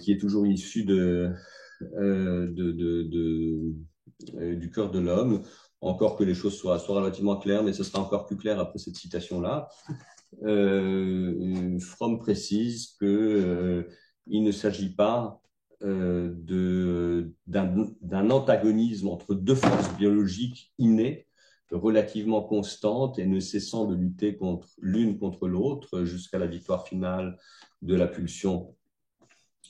qui est toujours issue du cœur de l'homme, encore que les choses soient relativement claires, mais ce sera encore plus clair après cette citation-là. Fromm précise que il ne s'agit pas d'un antagonisme entre deux forces biologiques innées, relativement constantes et ne cessant de lutter l'une contre l'autre jusqu'à la victoire finale de la pulsion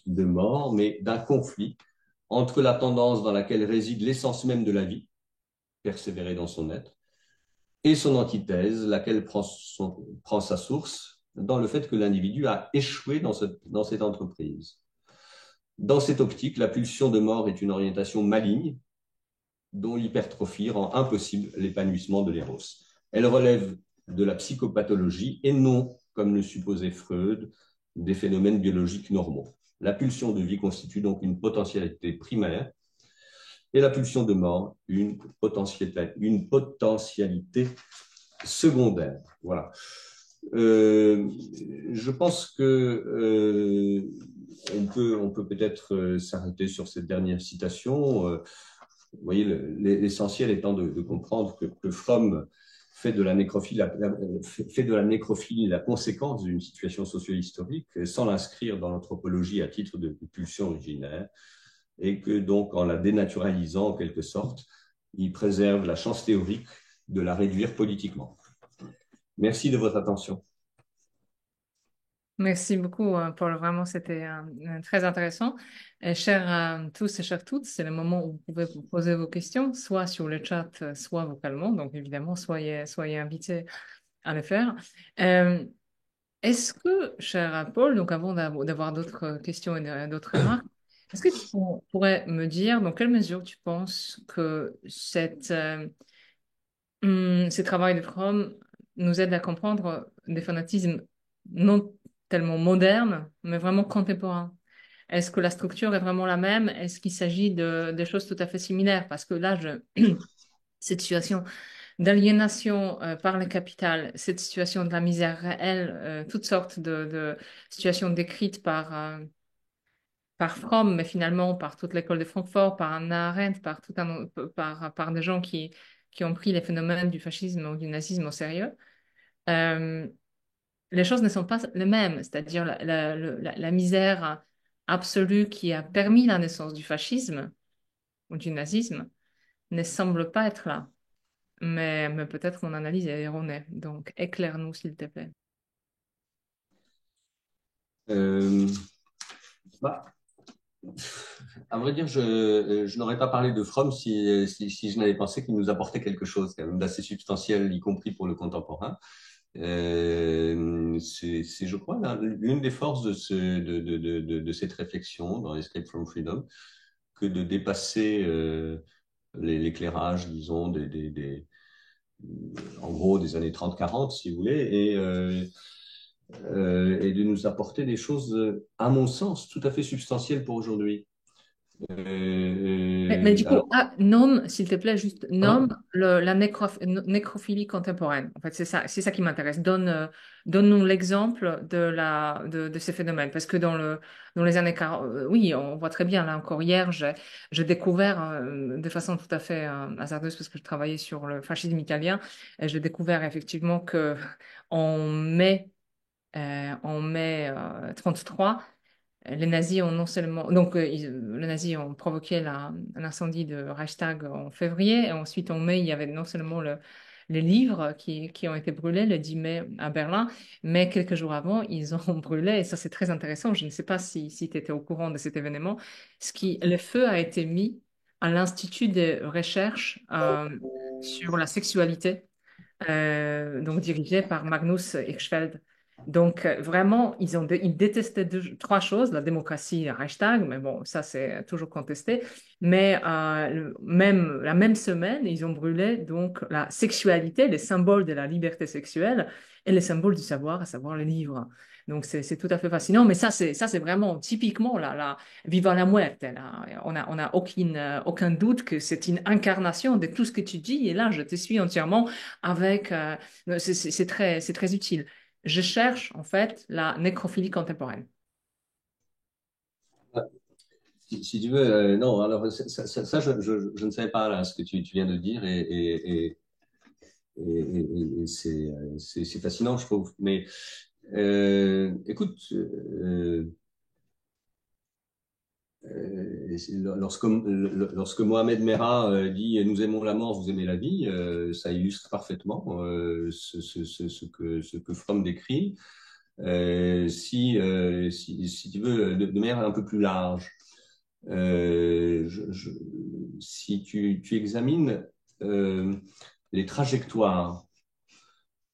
de mort, mais d'un conflit entre la tendance dans laquelle réside l'essence même de la vie, persévérer dans son être, et son antithèse, laquelle prend sa source dans le fait que l'individu a échoué dans cette entreprise. Dans cette optique, la pulsion de mort est une orientation maligne dont l'hypertrophie rend impossible l'épanouissement de l'éros. Elle relève de la psychopathologie et non, comme le supposait Freud, des phénomènes biologiques normaux. La pulsion de vie constitue donc une potentialité primaire et la pulsion de mort une potentialité secondaire. Voilà. Je pense que on peut peut-être s'arrêter sur cette dernière citation. Vous voyez, l'essentiel étant de comprendre que Fromm fait de la nécrophilie la conséquence d'une situation socio-historique sans l'inscrire dans l'anthropologie à titre de pulsion originaire, et que donc en la dénaturalisant en quelque sorte, il préserve la chance théorique de la réduire politiquement. Merci de votre attention. Merci beaucoup, Paul. Vraiment, c'était très intéressant. Et chers tous et chères toutes, c'est le moment où vous pouvez vous poser vos questions, soit sur le chat, soit vocalement. Donc, évidemment, soyez invités à le faire. Est-ce que, cher Paul, donc avant d'avoir d'autres questions et d'autres remarques, est-ce que tu pourrais me dire dans quelle mesure tu penses que ce travail de Fromm nous aide à comprendre des fanatismes non tellement modernes, mais vraiment contemporains? Est-ce que la structure est vraiment la même? Est-ce qu'il s'agit de choses tout à fait similaires? Parce que là, cette situation d'aliénation par le capital, cette situation de la misère réelle, toutes sortes de situations décrites par Fromm, mais finalement par toute l'école de Francfort, par Hannah Arendt, par des gens qui ont pris les phénomènes du fascisme ou du nazisme au sérieux. Euh, les choses ne sont pas les mêmes, c'est-à-dire la misère absolue qui a permis la naissance du fascisme ou du nazisme ne semble pas être là. Mais peut-être mon analyse est erronée. Donc, éclaire-nous, s'il te plaît. Euh, bah, à vrai dire, je n'aurais pas parlé de Fromm si je n'avais pensé qu'il nous apportait quelque chose quand même d'assez substantiel, y compris pour le contemporain. C'est, je crois, l'une des forces de cette réflexion dans Escape from Freedom, que de dépasser l'éclairage, disons, en gros des années 30-40, si vous voulez, et de nous apporter des choses, à mon sens, tout à fait substantielles pour aujourd'hui. Mais du Alors, coup, nomme, s'il te plaît, juste nomme hein, la nécrophilie contemporaine. En fait, c'est ça qui m'intéresse. Donne-nous l'exemple de ces phénomènes. Parce que dans les années 40, oui, on voit très bien, là encore hier, j'ai découvert de façon tout à fait hasardeuse, parce que je travaillais sur le fascisme italien, et j'ai découvert effectivement que en mai 33, les nazis ont non seulement, donc les nazis ont provoqué l'incendie de Reichstag en février, et ensuite en mai, il y avait non seulement les livres qui ont été brûlés le 10 mai à Berlin, mais quelques jours avant, ils ont brûlé, et ça c'est très intéressant, je ne sais pas si tu étais au courant de cet événement, le feu a été mis à l'Institut de recherche sur la sexualité, donc dirigé par Magnus Hirschfeld. Donc vraiment, ils détestaient trois choses, la démocratie, le Reichstag, mais bon, ça c'est toujours contesté. Mais la même semaine, ils ont brûlé donc la sexualité, les symboles de la liberté sexuelle et les symboles du savoir, à savoir les livres. Donc c'est tout à fait fascinant, mais ça c'est vraiment typiquement la Viva la muerte. Là. On a aucun doute que c'est une incarnation de tout ce que tu dis, et là je te suis entièrement avec, c'est très utile. Je cherche en fait la nécrophilie contemporaine. si tu veux, non, alors ça, je ne savais pas là, ce que tu viens de dire et c'est fascinant, je trouve. Mais écoute, lorsque Mohamed Merah dit nous aimons la mort, vous aimez la vie, ça illustre parfaitement ce que Fromm décrit. Si tu veux, de manière un peu plus large, euh, je- je- si tu examines les trajectoires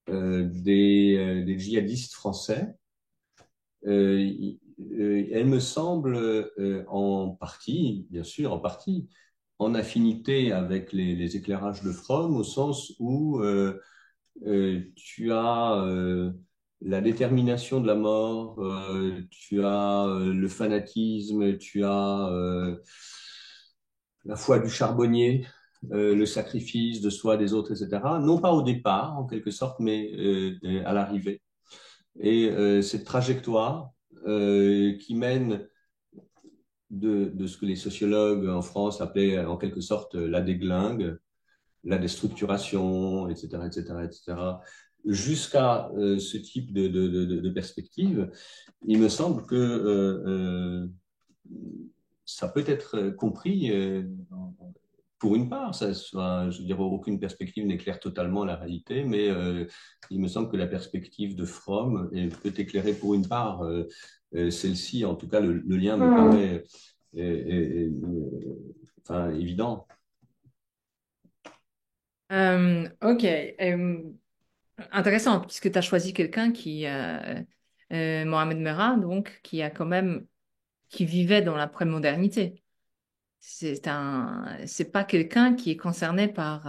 des djihadistes français, elle me semble en partie, bien sûr, en partie, en affinité avec les éclairages de Fromm, au sens où tu as la détermination de la mort, tu as le fanatisme, tu as la foi du charbonnier, le sacrifice de soi, des autres, etc. Non pas au départ, en quelque sorte, mais à l'arrivée. Et cette trajectoire qui mène de ce que les sociologues en France appelaient en quelque sorte la déglingue, la déstructuration, etc., etc., etc., jusqu'à ce type de perspective, il me semble que ça peut être compris pour une part. Je veux dire, aucune perspective n'éclaire totalement la réalité, mais il me semble que la perspective de Fromm peut éclairer pour une part celle-ci. En tout cas, le lien me paraît enfin, évident. Ok, intéressant, puisque tu as choisi quelqu'un Mohamed Merah, donc, qui vivait dans la prémodernité. C'est pas quelqu'un qui est concerné Dans par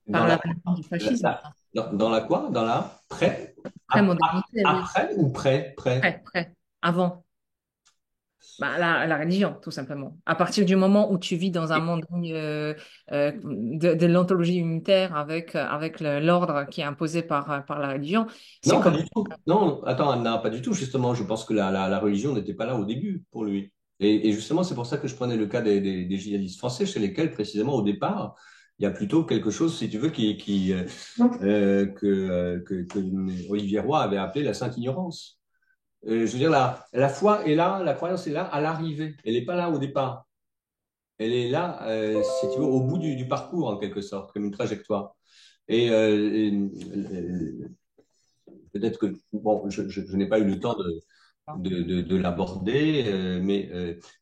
la, l'avènement du fascisme. dans la quoi? Dans la pré? Prémodernité, oui. Après ou pré? Pré? Prêt. Avant. Bah, la religion, tout simplement. À partir du moment où tu vis dans un monde de l'ontologie unitaire avec l'ordre qui est imposé par la religion, c'est Non, pas comme... du tout. Non, attends, Anna, pas du tout. Justement, je pense que la religion n'était pas là au début pour lui. Et justement, c'est pour ça que je prenais le cas des djihadistes français, chez lesquels, précisément, au départ, il y a plutôt quelque chose, si tu veux, que Olivier Roy avait appelé la sainte ignorance. Je veux dire, la foi est là, la croyance est là à l'arrivée. Elle n'est pas là au départ. elle est là, si tu veux, au bout du parcours, en quelque sorte, comme une trajectoire. Et, peut-être que, bon, je n'ai pas eu le temps de l'aborder, mais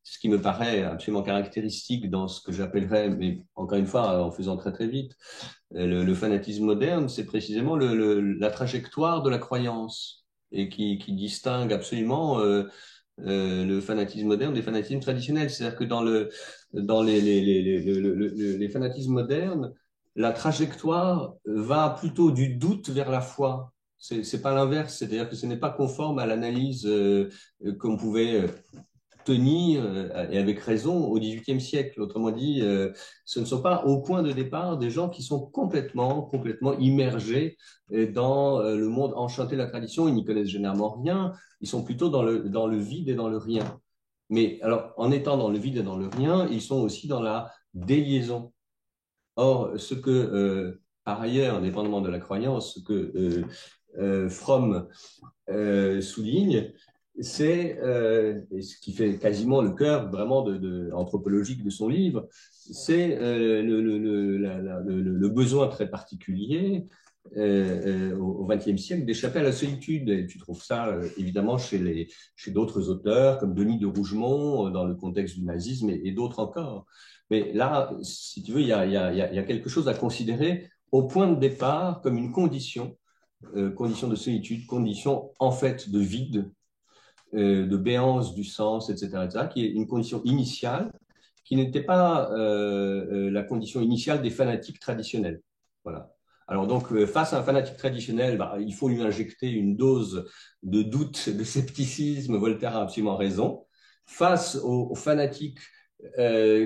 ce qui me paraît absolument caractéristique dans ce que j'appellerais, mais encore une fois, en faisant très très vite, le fanatisme moderne, c'est précisément la trajectoire de la croyance et qui distingue absolument le fanatisme moderne des fanatismes traditionnels. C'est-à-dire que dans les fanatismes modernes, la trajectoire va plutôt du doute vers la foi. C'est pas l'inverse, c'est-à-dire que ce n'est pas conforme à l'analyse qu'on pouvait tenir, et avec raison, au XVIIIe siècle. Autrement dit, ce ne sont pas au point de départ des gens qui sont complètement immergés dans le monde enchanté de la tradition. Ils n'y connaissent généralement rien. Ils sont plutôt dans le vide et dans le rien. Mais alors, en étant dans le vide et dans le rien, ils sont aussi dans la déliaison. Or, ce que, par ailleurs, indépendamment de la croyance, ce que Fromm souligne, c'est, et ce qui fait quasiment le cœur vraiment anthropologique de son livre, c'est le besoin très particulier au XXe siècle d'échapper à la solitude. Et tu trouves ça évidemment chez d'autres auteurs comme Denis de Rougemont dans le contexte du nazisme et d'autres encore. Mais là, si tu veux, il y a quelque chose à considérer au point de départ comme une condition de solitude, condition en fait de vide, de béance du sens, etc., qui est une condition initiale qui n'était pas la condition initiale des fanatiques traditionnels. Voilà. Alors donc, face à un fanatique traditionnel, bah, il faut lui injecter une dose de doute, de scepticisme. Voltaire a absolument raison. Face aux fanatiques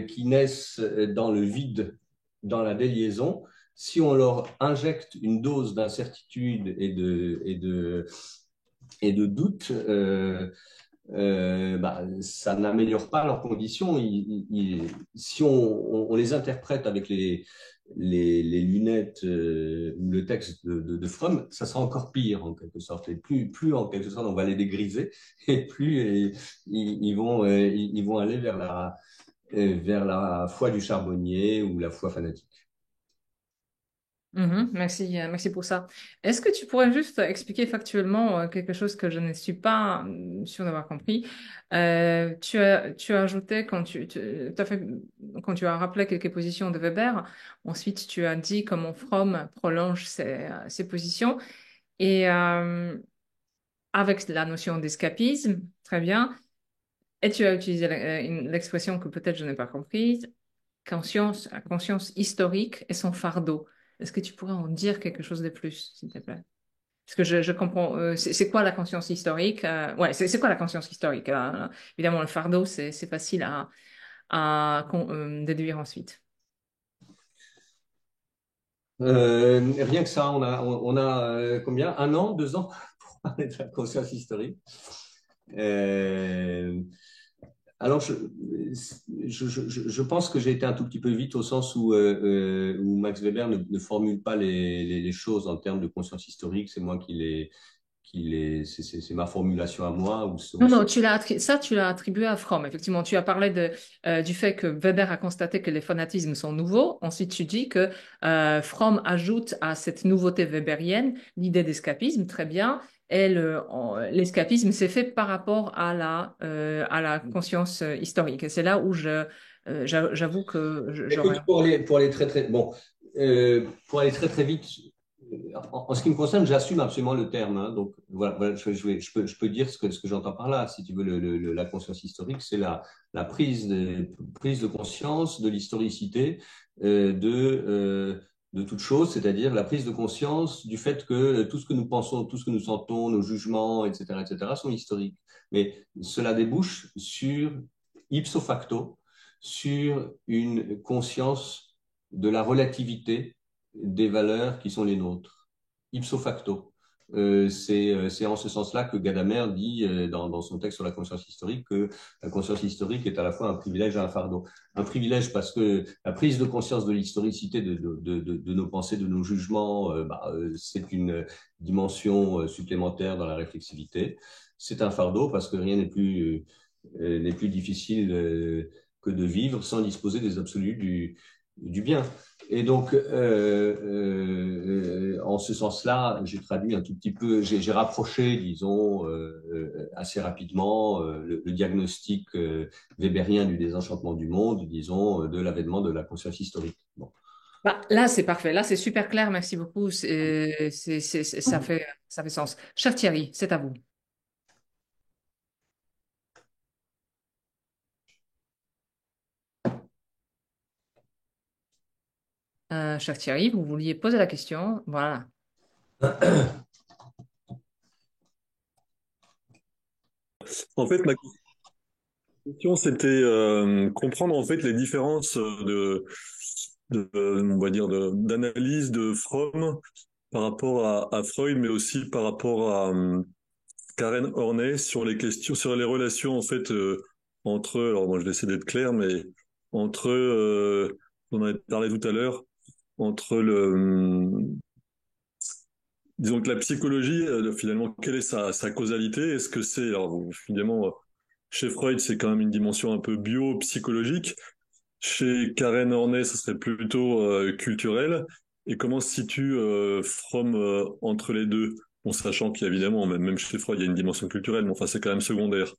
qui naissent dans le vide, dans la déliaison, si on leur injecte une dose d'incertitude et de doute, bah, ça n'améliore pas leurs conditions. Si on les interprète avec les lunettes ou le texte de Fromm, ça sera encore pire en quelque sorte. Et plus en quelque sorte on va les dégriser, et plus ils vont aller vers la foi du charbonnier ou la foi fanatique. Merci, merci pour ça. Est-ce que tu pourrais juste expliquer factuellement quelque chose que je ne suis pas sûre d'avoir compris? Tu as ajouté t'as fait, quand tu as rappelé quelques positions de Weber, ensuite tu as dit comment Fromm prolonge ses positions et avec la notion d'escapisme, très bien. Et tu as utilisé l'expression que peut-être je n'ai pas comprise, la conscience historique et son fardeau. Est-ce que tu pourrais en dire quelque chose de plus, s'il te plaît? Parce que je comprends, c'est quoi la conscience historique? Ouais, c'est quoi la conscience historique? Évidemment, le fardeau, c'est facile à déduire ensuite. Rien que ça, on a combien? Un an, 2 ans pour parler de la conscience historique. Euh, Alors, je pense que j'ai été un tout petit peu vite au sens où Max Weber ne formule pas les choses en termes de conscience historique. C'est moi c'est ma formulation à moi. Non, non, tu l'as attribué à Fromm. Effectivement, tu as parlé du fait que Weber a constaté que les fanatismes sont nouveaux. Ensuite, tu dis que Fromm ajoute à cette nouveauté weberienne l'idée d'escapisme. Très bien. Et l'escapisme s'est fait par rapport à la conscience historique. Et c'est là où j'avoue que j'aurais. Écoute, pour aller très très bon, pour aller très très vite, en ce qui me concerne, j'assume absolument le terme, hein. Donc voilà, je peux dire ce que j'entends par là. Si tu veux, la conscience historique, c'est la prise de conscience de l'historicité de toute chose, c'est-à-dire la prise de conscience du fait que tout ce que nous pensons, tout ce que nous sentons, nos jugements, etc., sont historiques. Mais cela débouche ipso facto, sur une conscience de la relativité des valeurs qui sont les nôtres, ipso facto. C'est en ce sens-là que Gadamer dit dans son texte sur la conscience historique que la conscience historique est à la fois un privilège et un fardeau. Un privilège parce que la prise de conscience de l'historicité de nos pensées, de nos jugements, c'est une dimension supplémentaire dans la réflexivité. C'est un fardeau parce que rien n'est plus difficile que de vivre sans disposer des absolus du bien. Et donc, en ce sens-là, j'ai traduit un tout petit peu, j'ai rapproché, disons, assez rapidement le diagnostic weberien du désenchantement du monde, disons, de l'avènement de la conscience historique. Bon. Bah, là, c'est parfait. Là, c'est super clair. Merci beaucoup. Ça fait sens. Cher Thierry, c'est à vous. Cher Thierry, vous vouliez poser la question. Voilà. En fait, ma question, c'était comprendre en fait les différences on va dire, d'analyse de Fromm par rapport à Freud, mais aussi par rapport à Karen Horney sur les questions, sur les relations en fait entre, alors moi je vais essayer d'être clair, mais entre, on en a parlé tout à l'heure, entre disons que la psychologie, finalement, quelle est sa causalité? Est-ce que c'est, alors finalement, chez Freud, c'est quand même une dimension un peu bio-psychologique. Chez Karen Horney, ce serait plutôt culturel. Et comment se situe Fromm entre les deux? Bon, sachant qu'évidemment, même chez Freud, il y a une dimension culturelle, mais enfin, c'est quand même secondaire.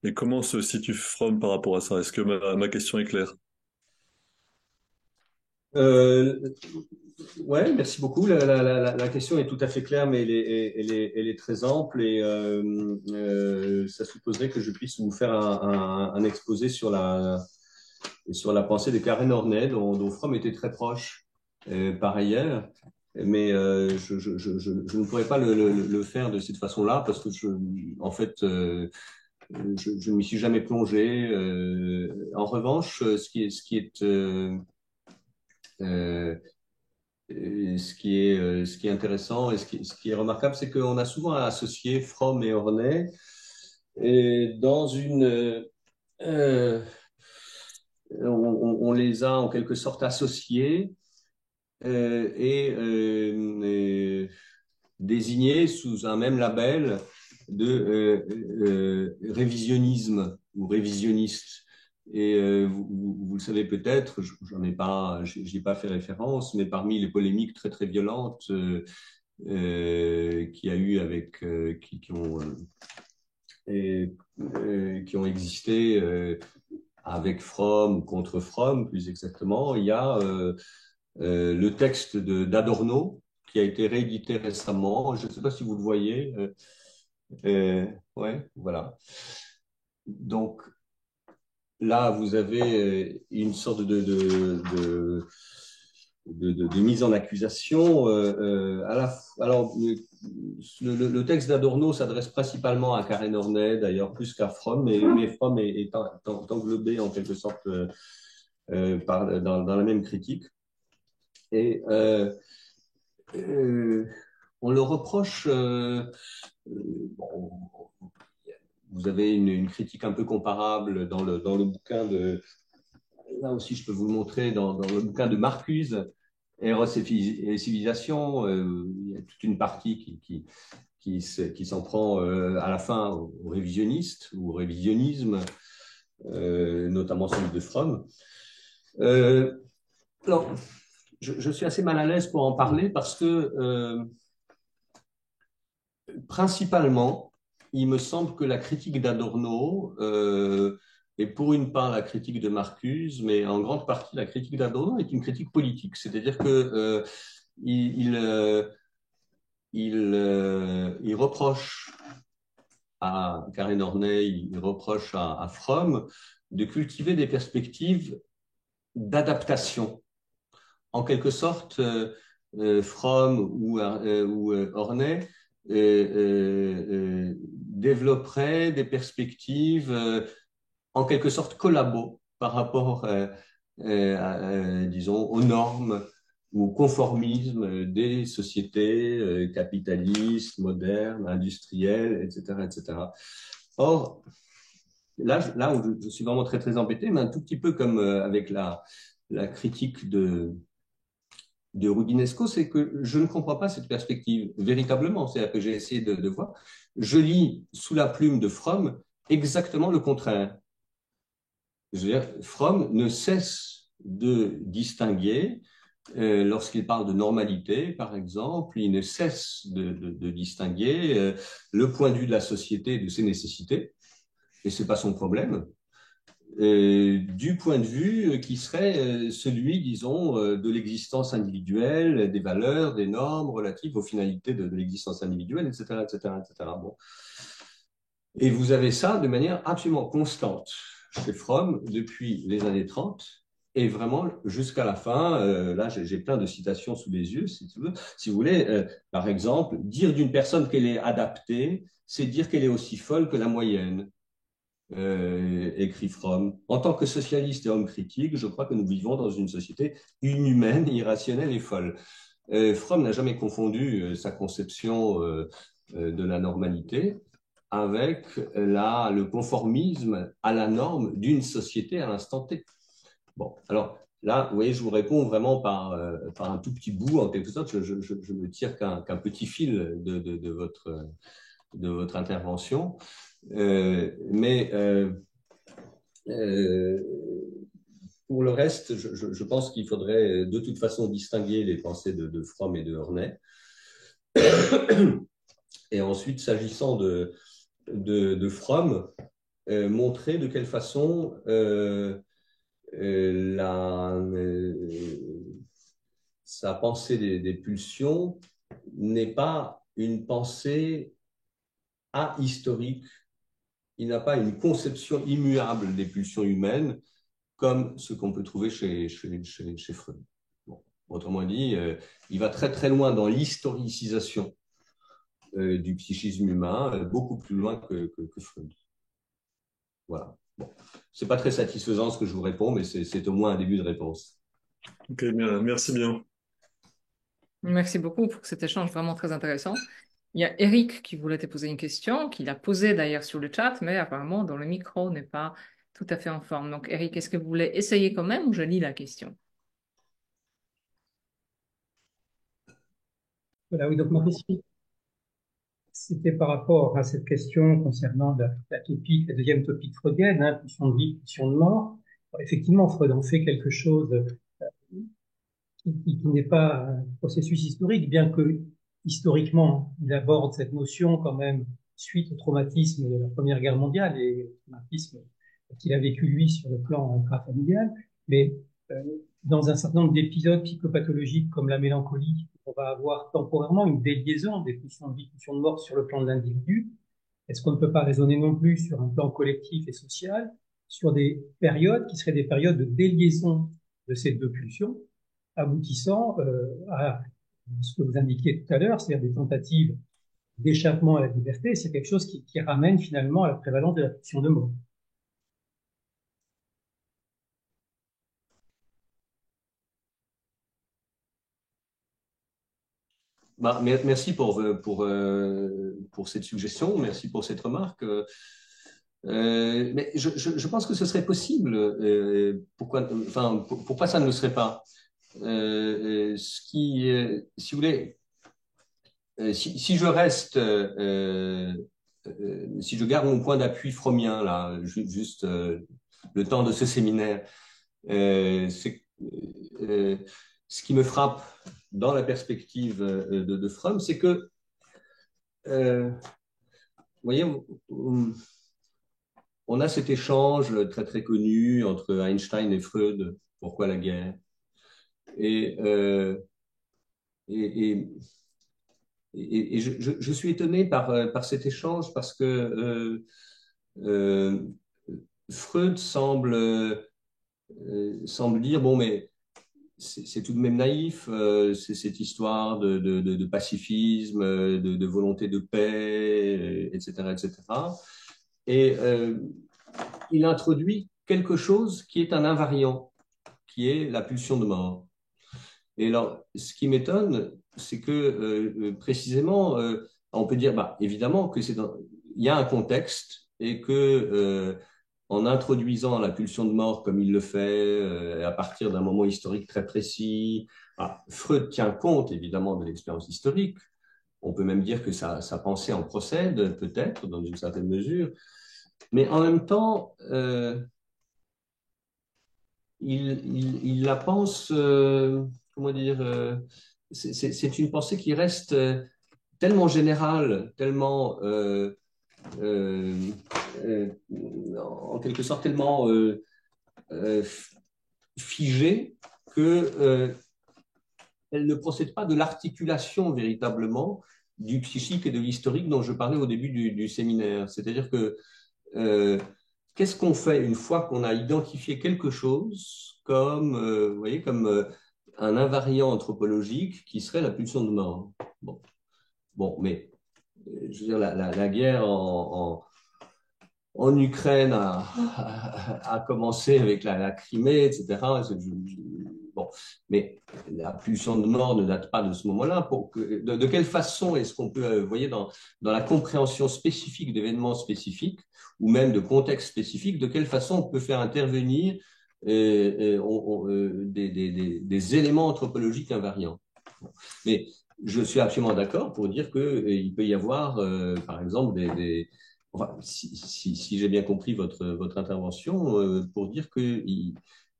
Et comment se situe Fromm par rapport à ça? Est-ce que ma question est claire? Euh, ouais, merci beaucoup. La question est tout à fait claire, mais elle est très ample et ça supposerait que je puisse vous faire un exposé sur la pensée de Karen Horney, dont Fromm était très proche par ailleurs. Mais je ne pourrais pas le faire de cette façon-là parce que en fait, je ne m'y suis jamais plongé. En revanche, euh, ce qui est intéressant et ce qui est remarquable, c'est qu'on a souvent associé Fromm et Horney et dans on les a en quelque sorte associés et désignés sous un même label de révisionnisme ou révisionniste. Et vous le savez peut-être, j'en ai pas, j'ai pas fait référence, mais parmi les polémiques très très violentes qu'il y a eu avec qui ont existé avec Fromm ou contre Fromm, plus exactement, il y a le texte d'Adorno qui a été réédité récemment. Je ne sais pas si vous le voyez. Ouais, voilà. Donc là, vous avez une sorte de mise en accusation. Alors, le texte d'Adorno s'adresse principalement à Karen Horney, d'ailleurs plus qu'à Fromm, mais Fromm est englobé en quelque sorte dans la même critique. Et on le reproche. Bon, vous avez une critique un peu comparable dans le bouquin de. Là aussi, je peux vous le montrer dans le bouquin de Marcuse, Eros et civilisation. Il y a toute une partie qui s'en prend à la fin aux révisionnistes ou au révisionnisme, notamment celui de Fromm. Alors, je suis assez mal à l'aise pour en parler parce que principalement, il me semble que la critique d'Adorno est pour une part la critique de Marcuse, mais en grande partie la critique d'Adorno est une critique politique. C'est-à-dire que il, euh, il reproche à Karen Horney, il reproche à Fromm de cultiver des perspectives d'adaptation. En quelque sorte, Fromm ou Horney développerait des perspectives en quelque sorte collabo par rapport, disons, aux normes ou au conformisme des sociétés capitalistes, modernes, industrielles, etc., etc. Or, là où je suis vraiment très, très embêté, mais un tout petit peu comme avec la critique de Rubinesco, c'est que je ne comprends pas cette perspective véritablement. C'est-à-dire que j'ai essayé de voir. Je lis sous la plume de Fromm exactement le contraire. je veux dire, Fromm ne cesse de distinguer, lorsqu'il parle de normalité, par exemple, il ne cesse de distinguer le point de vue de la société de ses nécessités, et c'est pas son problème, du point de vue qui serait celui, disons, de l'existence individuelle, des valeurs, des normes relatives aux finalités de l'existence individuelle, etc., etc., etc. Bon. Et vous avez ça de manière absolument constante chez Fromm depuis les années 30 et vraiment jusqu'à la fin. Là, j'ai plein de citations sous les yeux, si vous voulez. Par exemple, dire d'une personne qu'elle est adaptée, c'est dire qu'elle est aussi folle que la moyenne. Écrit Fromm. En tant que socialiste et homme critique, je crois que nous vivons dans une société inhumaine, irrationnelle et folle. Fromm n'a jamais confondu sa conception de la normalité avec le conformisme à la norme d'une société à l'instant T. Bon, alors là, vous voyez, je vous réponds vraiment par un tout petit bout, en quelque sorte. Je ne tire qu'un petit fil de votre intervention. Mais pour le reste, je pense qu'il faudrait de toute façon distinguer les pensées de Fromm et de Horney. Et ensuite, s'agissant de Fromm, montrer de quelle façon sa pensée des pulsions n'est pas une pensée ahistorique. Il n'a pas une conception immuable des pulsions humaines comme ce qu'on peut trouver chez Freud. Bon. Autrement dit, il va très très loin dans l'historicisation du psychisme humain, beaucoup plus loin que Freud. Voilà. Bon. C'est pas très satisfaisant ce que je vous réponds, mais c'est au moins un début de réponse. Ok, bien, merci bien. Merci beaucoup pour cet échange vraiment très intéressant. Il y a Eric qui voulait te poser une question, qu'il a posée d'ailleurs sur le chat, mais apparemment dont le micro n'est pas tout à fait en forme. Donc Eric, est-ce que vous voulez essayer quand même ou je lis la question? Voilà, oui, donc ma question, c'était par rapport à cette question concernant la topique, la deuxième topique freudienne, hein, pulsion de vie, pulsion de mort. Alors, effectivement, Freud en fait quelque chose qui n'est pas un processus historique, bien que historiquement, il aborde cette notion quand même suite au traumatisme de la Première Guerre mondiale et au traumatisme qu'il a vécu lui sur le plan intrafamilial. Mais euh, dans un certain nombre d'épisodes psychopathologiques comme la mélancolie, on va avoir temporairement une déliaison des pulsions de vie, pulsions de mort sur le plan de l'individu. Est-ce qu'on ne peut pas raisonner non plus sur un plan collectif et social, sur des périodes qui seraient des périodes de déliaison de ces deux pulsions, aboutissant à ce que vous indiquiez tout à l'heure, c'est-à-dire des tentatives d'échappement à la liberté, c'est quelque chose qui ramène finalement à la prévalence de la pulsion de mort. Bah, merci pour cette suggestion, merci pour cette remarque. Mais je pense que ce serait possible. Pourquoi ça ne le serait pas? Si vous voulez, si je reste, si je garde mon point d'appui frommien là, juste le temps de ce séminaire, c'est ce qui me frappe dans la perspective de Fromm, c'est que, vous voyez, on a cet échange très très connu entre Einstein et Freud, pourquoi la guerre? Et, et, et, je suis étonné par cet échange parce que Freud semble dire, bon, mais c'est tout de même naïf, c'est cette histoire de pacifisme, de volonté de paix, etc., etc. Et il introduit quelque chose qui est un invariant, qui est la pulsion de mort. Et alors, ce qui m'étonne, c'est que précisément, on peut dire, bah, évidemment que il y a un contexte et que en introduisant la pulsion de mort comme il le fait à partir d'un moment historique très précis, Freud tient compte évidemment de l'expérience historique. On peut même dire que sa pensée en procède peut-être dans une certaine mesure, mais en même temps, il la pense, comment dire, c'est une pensée qui reste tellement générale, tellement, euh, euh, en quelque sorte, tellement euh, figée que elle ne procède pas de l'articulation véritablement du psychique et de l'historique dont je parlais au début du séminaire. C'est-à-dire que euh, qu'est-ce qu'on fait une fois qu'on a identifié quelque chose comme, vous voyez, comme un invariant anthropologique qui serait la pulsion de mort? Bon, bon, mais je veux dire, la guerre en Ukraine a commencé avec la Crimée, etc. Bon, mais la pulsion de mort ne date pas de ce moment-là. De quelle façon est-ce qu'on peut, vous voyez, dans la compréhension spécifique d'événements spécifiques ou même de contextes spécifiques, de quelle façon on peut faire intervenir des éléments anthropologiques invariants? Bon. Mais je suis absolument d'accord pour dire qu'il peut y avoir, par exemple, enfin, si j'ai bien compris votre intervention, pour dire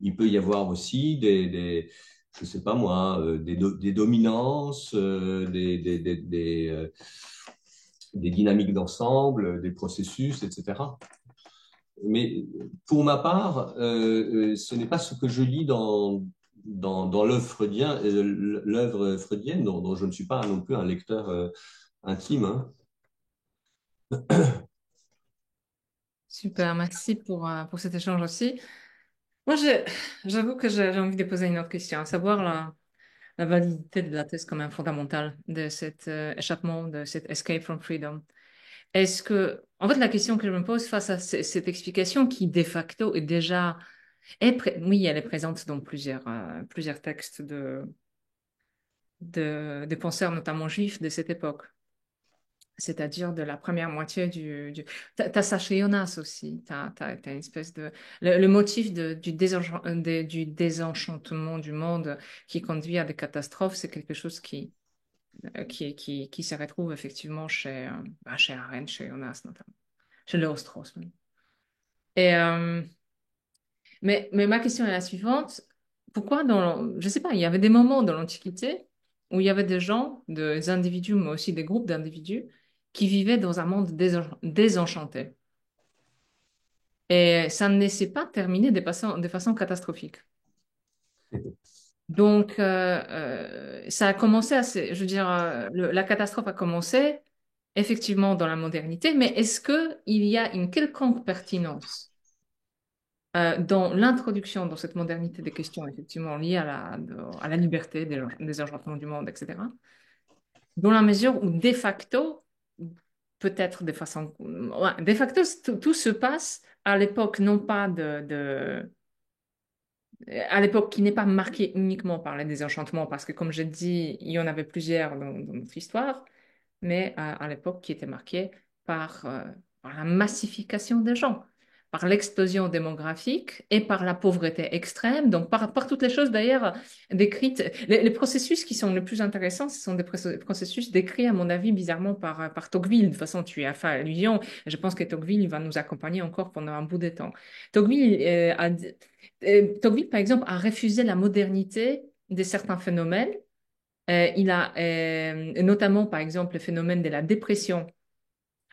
il peut y avoir aussi je sais pas moi, des dominances, des dynamiques d'ensemble, des processus, etc. Mais pour ma part, ce n'est pas ce que je lis dans l'œuvre freudienne, dont je ne suis pas non plus un lecteur intime, hein. Super, merci pour cet échange aussi. Moi, j'avoue que j'ai envie de poser une autre question, à savoir la validité de la thèse quand même fondamentale de cet échappement, de cet escape from freedom. Est-ce que, en fait, la question que je me pose face à cette explication qui, de facto, est déjà, oui, elle est présente dans plusieurs textes de penseurs, notamment juifs, de cette époque, c'est-à-dire de la première moitié T'as ça chez Jonas aussi, t'as une espèce de... Le motif du désenchantement du monde qui conduit à des catastrophes, c'est quelque chose qui se retrouve effectivement chez Arendt, chez Jonas notamment, chez Léo Strauss même. Et, mais ma question est la suivante. Pourquoi je sais pas, il y avait des moments dans l'Antiquité où il y avait des gens, des individus, mais aussi des groupes d'individus, qui vivaient dans un monde désenchanté. Et ça ne s'est pas terminé de façon catastrophique. Donc, ça a commencé je veux dire, la catastrophe a commencé effectivement dans la modernité, mais est-ce qu'il y a une quelconque pertinence dans l'introduction dans cette modernité des questions effectivement liées à la liberté des enchantements du monde, etc., dans la mesure où de facto, peut-être de façon... ouais, de facto, tout se passe à l'époque non pas à l'époque qui n'est pas marquée uniquement par les désenchantements, parce que comme j'ai dit, il y en avait plusieurs dans notre histoire, mais à l'époque qui était marquée par la massification des gens, par l'explosion démographique et par la pauvreté extrême, donc par toutes les choses d'ailleurs décrites. Les processus qui sont les plus intéressants, ce sont des processus décrits, à mon avis, bizarrement par Tocqueville. De toute façon, tu y as fait allusion. Je pense que Tocqueville va nous accompagner encore pendant un bout de temps. Tocqueville, par exemple, a refusé la modernité de certains phénomènes. Il a notamment, par exemple, le phénomène de la dépression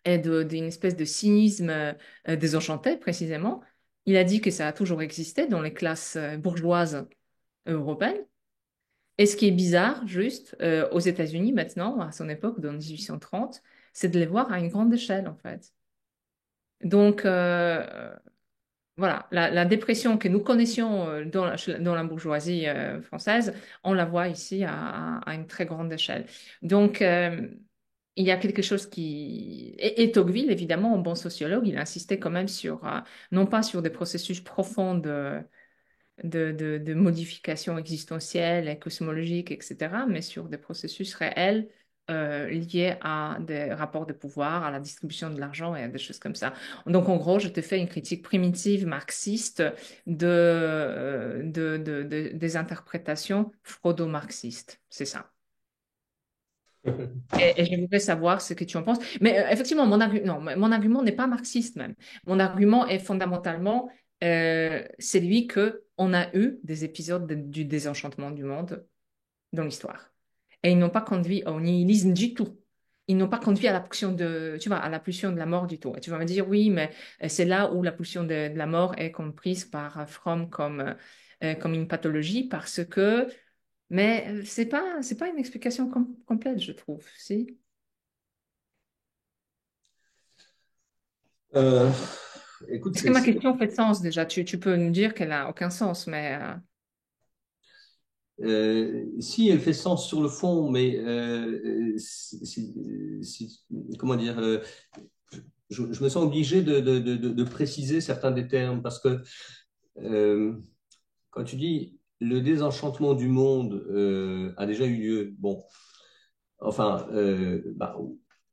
et d'une espèce de cynisme désenchanté, précisément. Il a dit que ça a toujours existé dans les classes bourgeoises européennes. Et ce qui est bizarre, juste, aux États-Unis maintenant, à son époque, dans 1830, c'est de les voir à une grande échelle, en fait. Donc, voilà, la dépression que nous connaissions dans la bourgeoisie française, on la voit ici à une très grande échelle. Donc, il y a quelque chose qui... Et Tocqueville, évidemment, en bon sociologue, il insistait quand même non pas sur des processus profonds de modification existentielle et cosmologique, etc., mais sur des processus réels liés à des rapports de pouvoir, à la distribution de l'argent et à des choses comme ça. Donc, en gros, je te fais une critique primitive marxiste des interprétations freudo-marxistes. C'est ça. Et je voudrais savoir ce que tu en penses. Mais effectivement, non, mon argument n'est pas marxiste même. Mon argument est fondamentalement c'est lui que on a eu des épisodes du désenchantement du monde dans l'histoire. Et ils n'ont pas conduit au nihilisme du tout. Ils n'ont pas conduit à la pulsion tu vois, à la pulsion de la mort du tout. Et tu vas me dire, oui, mais c'est là où la pulsion de la mort est comprise par Fromm comme une pathologie parce que, mais c'est pas une explication complète, je trouve, si. Euh, Écoute, Est-ce que ma question fait sens déjà? Tu peux nous dire qu'elle n'a aucun sens, mais si elle fait sens sur le fond, mais comment dire, je me sens obligé de préciser certains des termes parce que euh, quand tu dis le désenchantement du monde a déjà eu lieu, bon, enfin,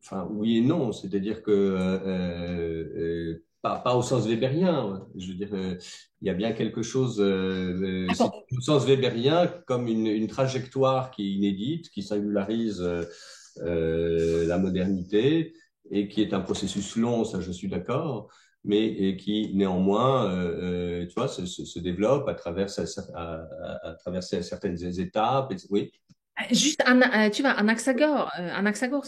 enfin oui et non, c'est-à-dire que pas au sens weberien. Je veux dire, il y a bien quelque chose, c'est d'accord. au sens weberien comme une trajectoire qui est inédite, qui singularise la modernité et qui est un processus long, ça je suis d'accord, mais et qui néanmoins, tu vois, se développe à travers, à travers certaines étapes. Oui. Juste, tu vois, Anaxagore,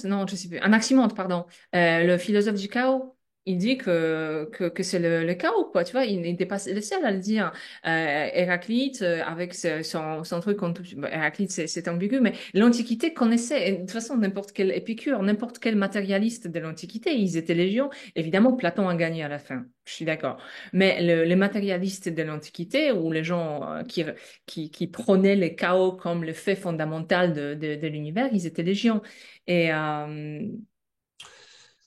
non, je sais plus, Anaximandre, pardon, le philosophe du chaos, il dit que c'est le chaos, quoi, tu vois, il n'était pas le seul à le dire. Héraclite, avec son truc, bon, Héraclite, c'est ambigu, mais l'Antiquité connaissait, et de toute façon, n'importe quel épicure, n'importe quel matérialiste de l'Antiquité, ils étaient légion. Évidemment, Platon a gagné à la fin, je suis d'accord. Mais les matérialistes de l'Antiquité, ou les gens qui prônaient le chaos comme le fait fondamental de l'univers, ils étaient légion. Et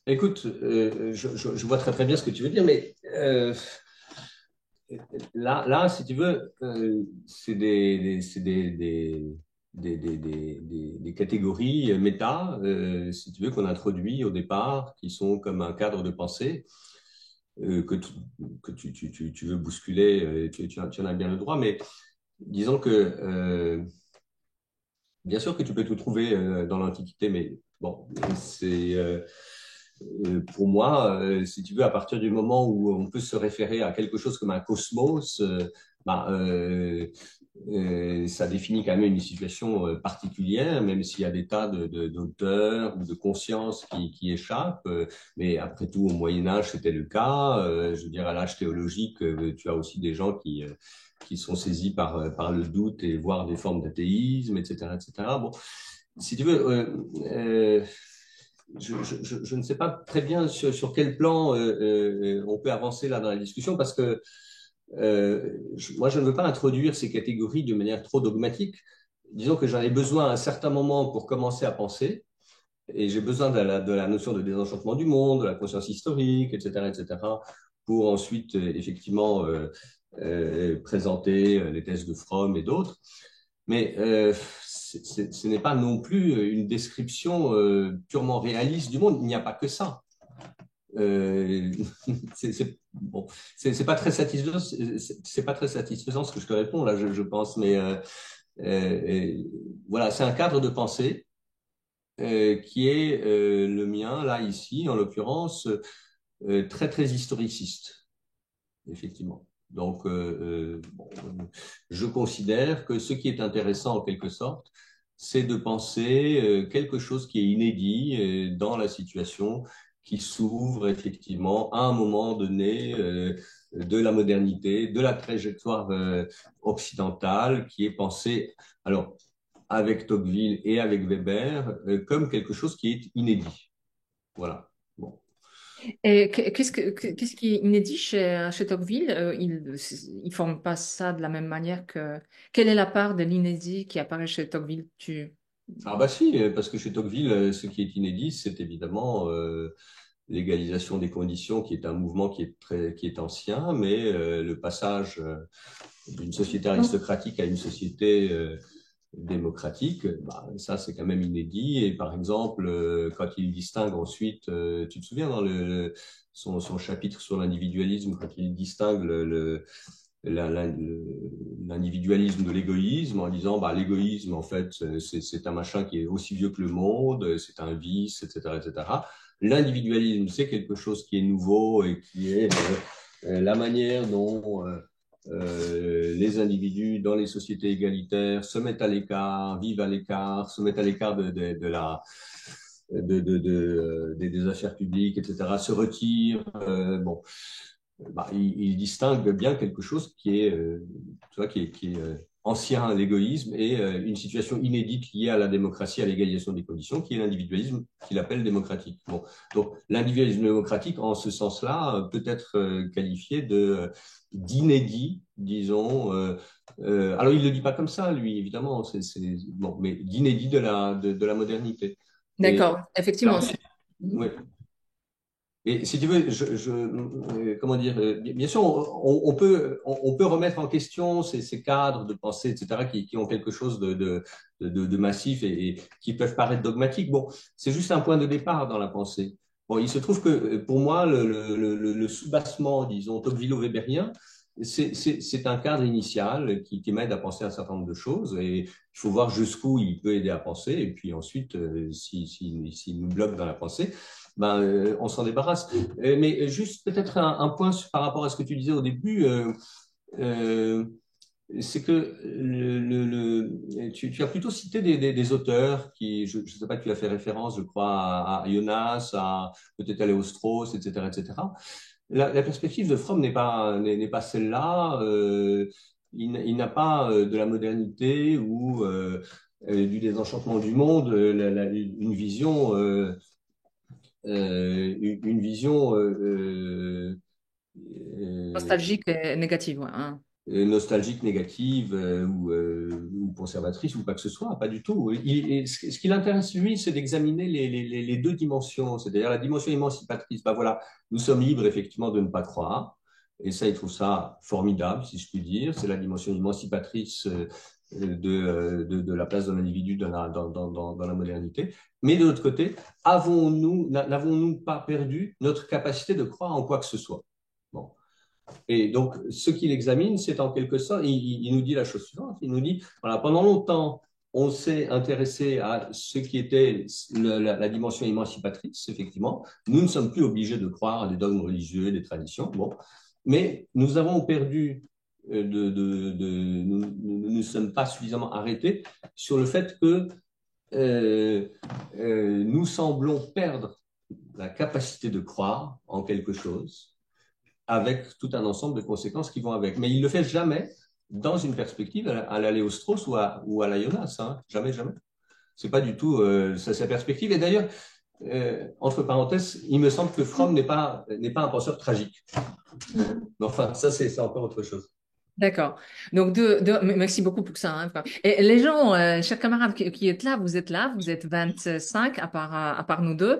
Écoute, je vois très très bien ce que tu veux dire, mais là, si tu veux, c'est des catégories méta, si tu veux, qu'on introduit au départ, qui sont comme un cadre de pensée que, tu veux bousculer, tu en as bien le droit, mais disons que, bien sûr que tu peux tout trouver dans l'Antiquité, mais bon, c'est pour moi, si tu veux, à partir du moment où on peut se référer à quelque chose comme un cosmos, bah, ça définit quand même une situation particulière, même s'il y a des tas d'auteurs ou de consciences qui échappent. Mais après tout, au Moyen Âge, c'était le cas. Je veux dire, à l'âge théologique, tu as aussi des gens qui sont saisis par le doute et voire des formes d'athéisme, etc., etc. Bon, si tu veux, je ne sais pas très bien sur quel plan on peut avancer là dans la discussion parce que moi, je ne veux pas introduire ces catégories de manière trop dogmatique. Disons que j'en ai besoin à un certain moment pour commencer à penser et j'ai besoin de la notion de désenchantement du monde, de la conscience historique, etc., pour ensuite effectivement présenter les thèses de Fromm et d'autres. Mais ce n'est pas non plus une description purement réaliste du monde. Il n'y a pas que ça. Euh, bon, c'est pas très satisfaisant. C'est pas très satisfaisant ce que je te réponds là, je pense. Mais voilà, c'est un cadre de pensée qui est le mien là ici, en l'occurrence, très très historiciste, effectivement. Donc, bon, je considère que ce qui est intéressant en quelque sorte, c'est de penser quelque chose qui est inédit dans la situation qui s'ouvre effectivement à un moment donné de la modernité, de la trajectoire occidentale qui est pensée, alors avec Tocqueville et avec Weber, comme quelque chose qui est inédit. Voilà. Bon. qu'est-ce qui est inédit chez Tocqueville? Il ne forme pas ça de la même manière que... Quelle est la part de l'inédit qui apparaît chez Tocqueville? Ah bah si, parce que chez Tocqueville, ce qui est inédit, c'est évidemment l'égalisation des conditions, qui est un mouvement qui est ancien, mais le passage d'une société aristocratique à une société démocratique, bah, ça c'est quand même inédit. Et par exemple, quand il distingue ensuite, tu te souviens dans son chapitre sur l'individualisme, quand il distingue l'individualisme de l'égoïsme en disant bah, l'égoïsme en fait c'est un machin qui est aussi vieux que le monde, c'est un vice, etc., etc. L'individualisme c'est quelque chose qui est nouveau et qui est la manière dont les individus dans les sociétés égalitaires se mettent à l'écart, vivent à l'écart, se mettent à l'écart de la des affaires publiques, etc., se retirent. Bon, bah, il distingue bien quelque chose qui est, tu vois, qui est ancien à l'égoïsme et une situation inédite liée à la démocratie, à l'égalisation des conditions, qui est l'individualisme qu'il appelle démocratique. Bon, donc l'individualisme démocratique, en ce sens-là, peut être qualifié d'inédit, disons. Alors il le dit pas comme ça, lui, évidemment, bon, mais d'inédit de la modernité. Et D'accord, effectivement. alors, oui. Et si tu veux, comment dire, bien sûr, on peut remettre en question ces cadres de pensée, etc., qui ont quelque chose de massif et qui peuvent paraître dogmatiques. Bon, c'est juste un point de départ dans la pensée. Bon, il se trouve que pour moi, le soubassement, disons, Tocqueville-Weberien, c'est un cadre initial qui m'aide à penser un certain nombre de choses et il faut voir jusqu'où il peut aider à penser et puis ensuite, s'il nous bloque dans la pensée, ben, on s'en débarrasse. Mais juste peut-être un point par rapport à ce que tu disais au début, euh, c'est que tu as plutôt cité des auteurs qui, je ne sais pas, tu as fait référence, je crois, à Jonas, à peut-être à Léo-Strauss, etc., etc. La perspective de Fromm n'est pas celle-là. Il n'a pas de la modernité ou du désenchantement du monde, une vision une vision euh, Nostalgique et négative, ouais, hein. nostalgique, négative ou conservatrice ou pas que ce soit, pas du tout. Ce qui l'intéresse, lui, c'est d'examiner les deux dimensions, c'est-à-dire la dimension émancipatrice. Ben voilà, nous sommes libres effectivement de ne pas croire, et ça, il trouve ça formidable, si je puis dire. C'est la dimension émancipatrice de la place de l'individu dans la modernité. Mais de l'autre côté, n'avons-nous pas perdu notre capacité de croire en quoi que ce soit? Bon. Et donc, ce qu'il examine, c'est en quelque sorte, il nous dit la chose suivante, il nous dit, voilà, pendant longtemps, on s'est intéressé à ce qui était la dimension émancipatrice, effectivement. Nous ne sommes plus obligés de croire à des dogmes religieux, des traditions, bon. Mais nous avons perdu, nous ne sommes pas suffisamment arrêtés sur le fait que nous semblons perdre la capacité de croire en quelque chose avec tout un ensemble de conséquences qui vont avec. Mais il ne le fait jamais dans une perspective à la Léo Strauss ou à la Jonas. Hein. Jamais, jamais. C'est pas du tout sa perspective. Et d'ailleurs, entre parenthèses, il me semble que Fromm n'est pas un penseur tragique. Mais enfin, ça, c'est encore autre chose. D'accord. Donc, merci beaucoup pour ça, hein. Et les gens, chers camarades qui êtes là, vous êtes 25 à part nous deux,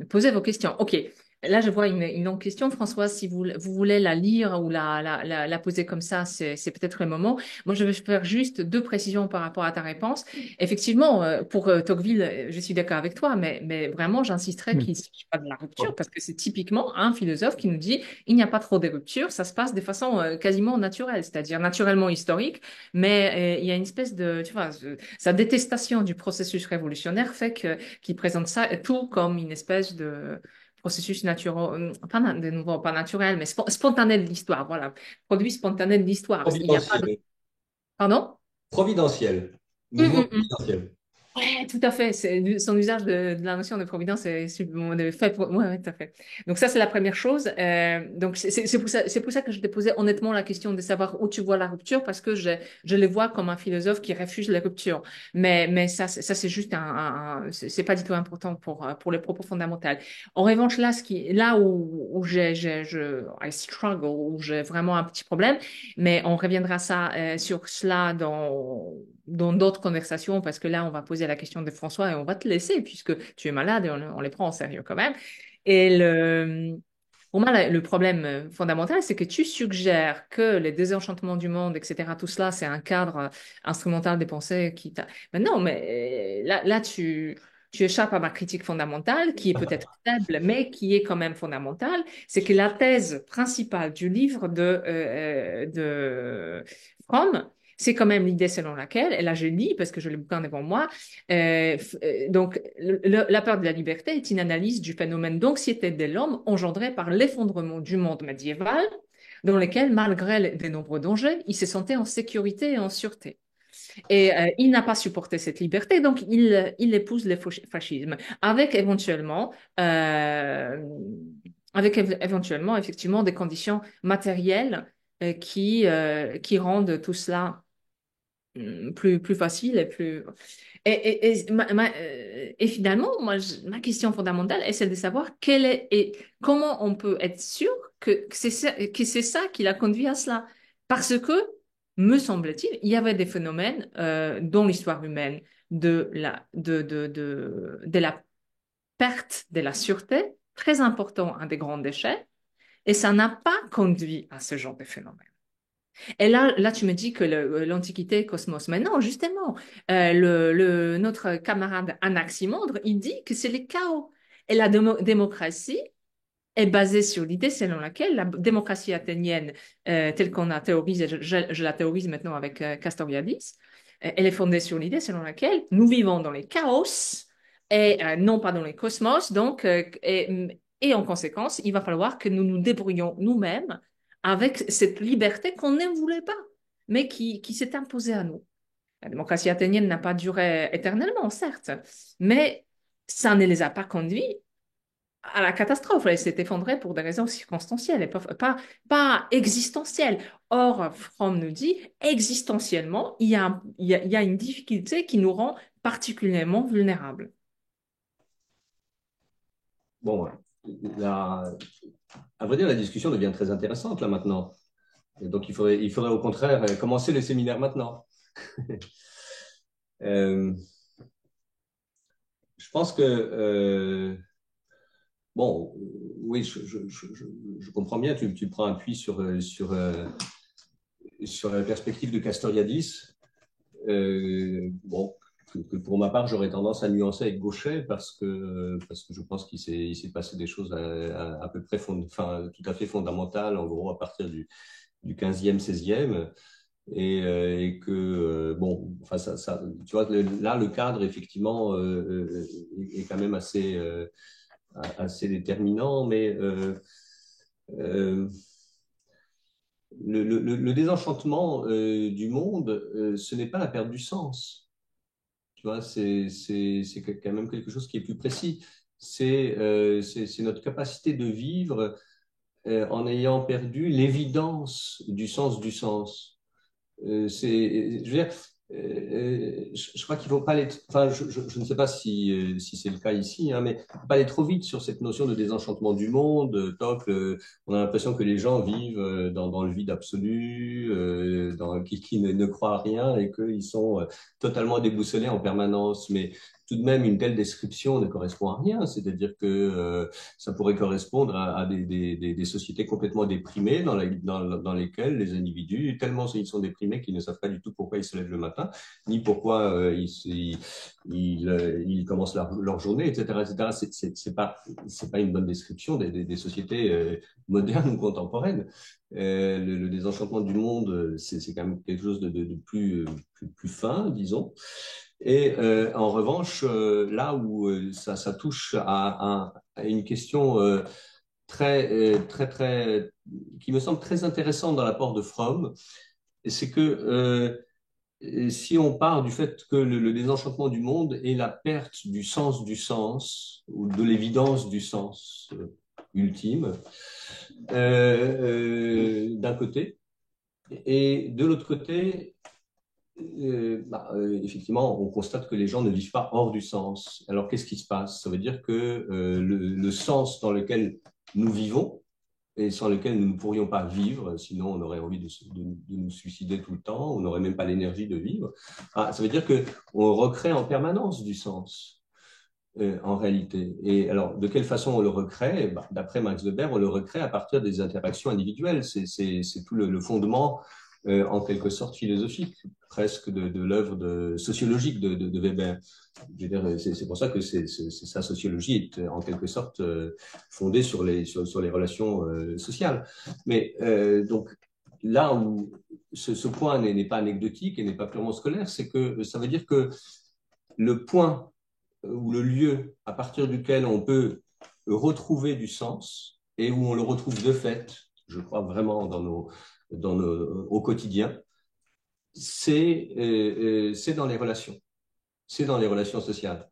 posez vos questions. OK. Là, je vois une longue question. Françoise, si vous voulez la lire ou la poser comme ça, c'est peut-être le moment. Moi, je vais faire juste deux précisions par rapport à ta réponse. Effectivement, pour Tocqueville, je suis d'accord avec toi, mais vraiment, j'insisterai qu'il ne s'agit pas de la rupture parce que c'est typiquement un philosophe qui nous dit il n'y a pas trop de ruptures, ça se passe de façon quasiment naturelle, c'est-à-dire naturellement historique, mais il y a une espèce de, tu vois, sa détestation du processus révolutionnaire fait qu'il présente ça tout comme une espèce de processus naturel, de nouveau pas naturel, mais spontané de l'histoire, voilà, produit spontané de l'histoire. Il n'y a pas de... Providentiel. Pardon? Providentiel. Hum, Mouvement hum, hum. providentiel. Ouais, tout à fait. Son usage de la notion de providence est fait pour... Ouais, tout à fait. Donc ça, c'est la première chose. Donc c'est pour ça que je t'ai posé honnêtement la question de savoir où tu vois la rupture, parce que je les vois comme un philosophe qui refuse les ruptures. Mais ça c'est juste c'est pas du tout important pour les propos fondamentaux. En revanche, là où I struggle, où j'ai vraiment un petit problème, mais on reviendra sur cela dans d'autres conversations, parce que là, on va poser la question de François et on va te laisser, puisque tu es malade et on les prend en sérieux quand même. Et pour moi, le problème fondamental, c'est que tu suggères que les désenchantements du monde, etc., tout cela, c'est un cadre instrumental des pensées qui t'a... Mais non, mais là tu échappes à ma critique fondamentale, qui est peut-être faible, mais qui est quand même fondamentale. C'est que la thèse principale du livre de Fromm, C'est quand même l'idée selon laquelle, et là je lis parce que je l'ai le bouquin devant moi, donc la peur de la liberté est une analyse du phénomène d'anxiété de l'homme engendré par l'effondrement du monde médiéval, dans lequel, malgré de nombreux dangers, il se sentait en sécurité et en sûreté. Et il n'a pas supporté cette liberté, donc il épouse le fascisme, avec éventuellement, effectivement des conditions matérielles qui rendent tout cela plus facile et plus. Et finalement, ma question fondamentale est celle de savoir et comment on peut être sûr que c'est ça qui l'a conduit à cela. Parce que, me semble-t-il, il y avait des phénomènes dans l'histoire humaine de la perte de la sûreté, très important à des grands déchets, et ça n'a pas conduit à ce genre de phénomène. Et là, tu me dis que l'Antiquité est cosmos. Mais non, justement, notre camarade Anaximandre, il dit que c'est le chaos. Et la démocratie est basée sur l'idée selon laquelle la démocratie athénienne, telle qu'on a théorisé, je la théorise maintenant avec Castoriadis, elle est fondée sur l'idée selon laquelle nous vivons dans les chaos et non pas dans les cosmos. Donc, et en conséquence, il va falloir que nous nous débrouillons nous-mêmes avec cette liberté qu'on ne voulait pas, mais qui s'est imposée à nous. La démocratie athénienne n'a pas duré éternellement, certes, mais ça ne les a pas conduits à la catastrophe. Elle s'est effondrée pour des raisons circonstancielles et pas existentielles. Or, Fromm nous dit, existentiellement, il y a une difficulté qui nous rend particulièrement vulnérables. Bon, à vrai dire, la discussion devient très intéressante là maintenant. Et donc, il faudrait au contraire commencer le séminaire maintenant. Je pense que, bon, oui, je comprends bien, tu prends appui sur la perspective de Castoriadis. Bon, que pour ma part, j'aurais tendance à nuancer avec Gauchet parce que je pense qu'il s'est passé des choses à peu près tout à fait fondamentales, en gros, à partir du 15e, 16e. Et que, bon, enfin, tu vois, là, le cadre, effectivement, est quand même assez déterminant, mais le désenchantement du monde, ce n'est pas la perte du sens. Tu vois, c'est quand même quelque chose qui est plus précis. C'est notre capacité de vivre en ayant perdu l'évidence du sens du sens. Je veux dire, je crois qu'il ne faut pas aller. Enfin, je ne sais pas si c'est le cas ici, hein, mais faut pas aller trop vite sur cette notion de désenchantement du monde. On a l'impression que les gens vivent dans le vide absolu, qui ne croient à rien et qu'ils sont totalement déboussolés en permanence. Mais tout de même, une telle description ne correspond à rien. C'est-à-dire que ça pourrait correspondre à des sociétés complètement déprimées dans lesquelles les individus, tellement ils sont déprimés qu'ils ne savent pas du tout pourquoi ils se lèvent le matin, ni pourquoi ils commencent leur journée, etc., etc. C'est pas une bonne description des sociétés modernes ou contemporaines. Le désenchantement du monde, c'est quand même quelque chose de plus fin, disons. Et en revanche, là où ça touche à une question qui me semble très intéressante dans l'apport de Fromm, c'est que si on part du fait que le désenchantement du monde est la perte du sens, ou de l'évidence du sens ultime, d'un côté, et de l'autre côté, effectivement, on constate que les gens ne vivent pas hors du sens. Alors, qu'est-ce qui se passe? Ça veut dire que le sens dans lequel nous vivons et sans lequel nous ne pourrions pas vivre, sinon on aurait envie de nous suicider tout le temps, on n'aurait même pas l'énergie de vivre. Ça veut dire qu'on recrée en permanence du sens, en réalité. Et alors, de quelle façon on le recrée? D'après Max Weber, on le recrée à partir des interactions individuelles. C'est tout le fondement en quelque sorte philosophique, presque de l'œuvre sociologique de Weber. C'est pour ça que sa sociologie est en quelque sorte fondée sur les relations sociales. Mais donc là où ce point n'est pas anecdotique et n'est pas purement scolaire, c'est que ça veut dire que le point ou le lieu à partir duquel on peut retrouver du sens et où on le retrouve de fait, je crois vraiment au quotidien, c'est dans les relations. C'est dans les relations sociales.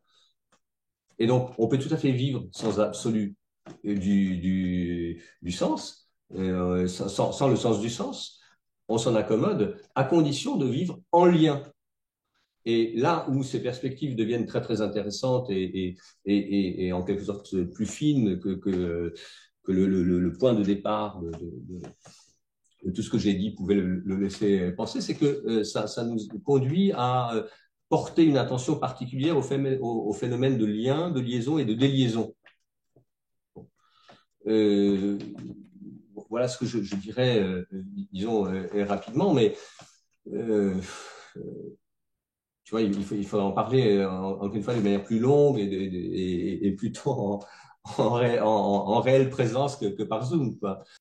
Et donc, on peut tout à fait vivre sans absolu du sens, sans le sens du sens. On s'en accommode à condition de vivre en lien. Et là où ces perspectives deviennent très très intéressantes et en quelque sorte plus fines que le point de départ de tout ce que j'ai dit pouvait le laisser penser, c'est que ça nous conduit à porter une attention particulière au phénomène de lien, de liaison et de déliaison. Voilà ce que je dirais, disons, rapidement, mais tu vois, il faut en parler encore une fois de manière plus longue et plutôt en réelle présence que par Zoom, quoi.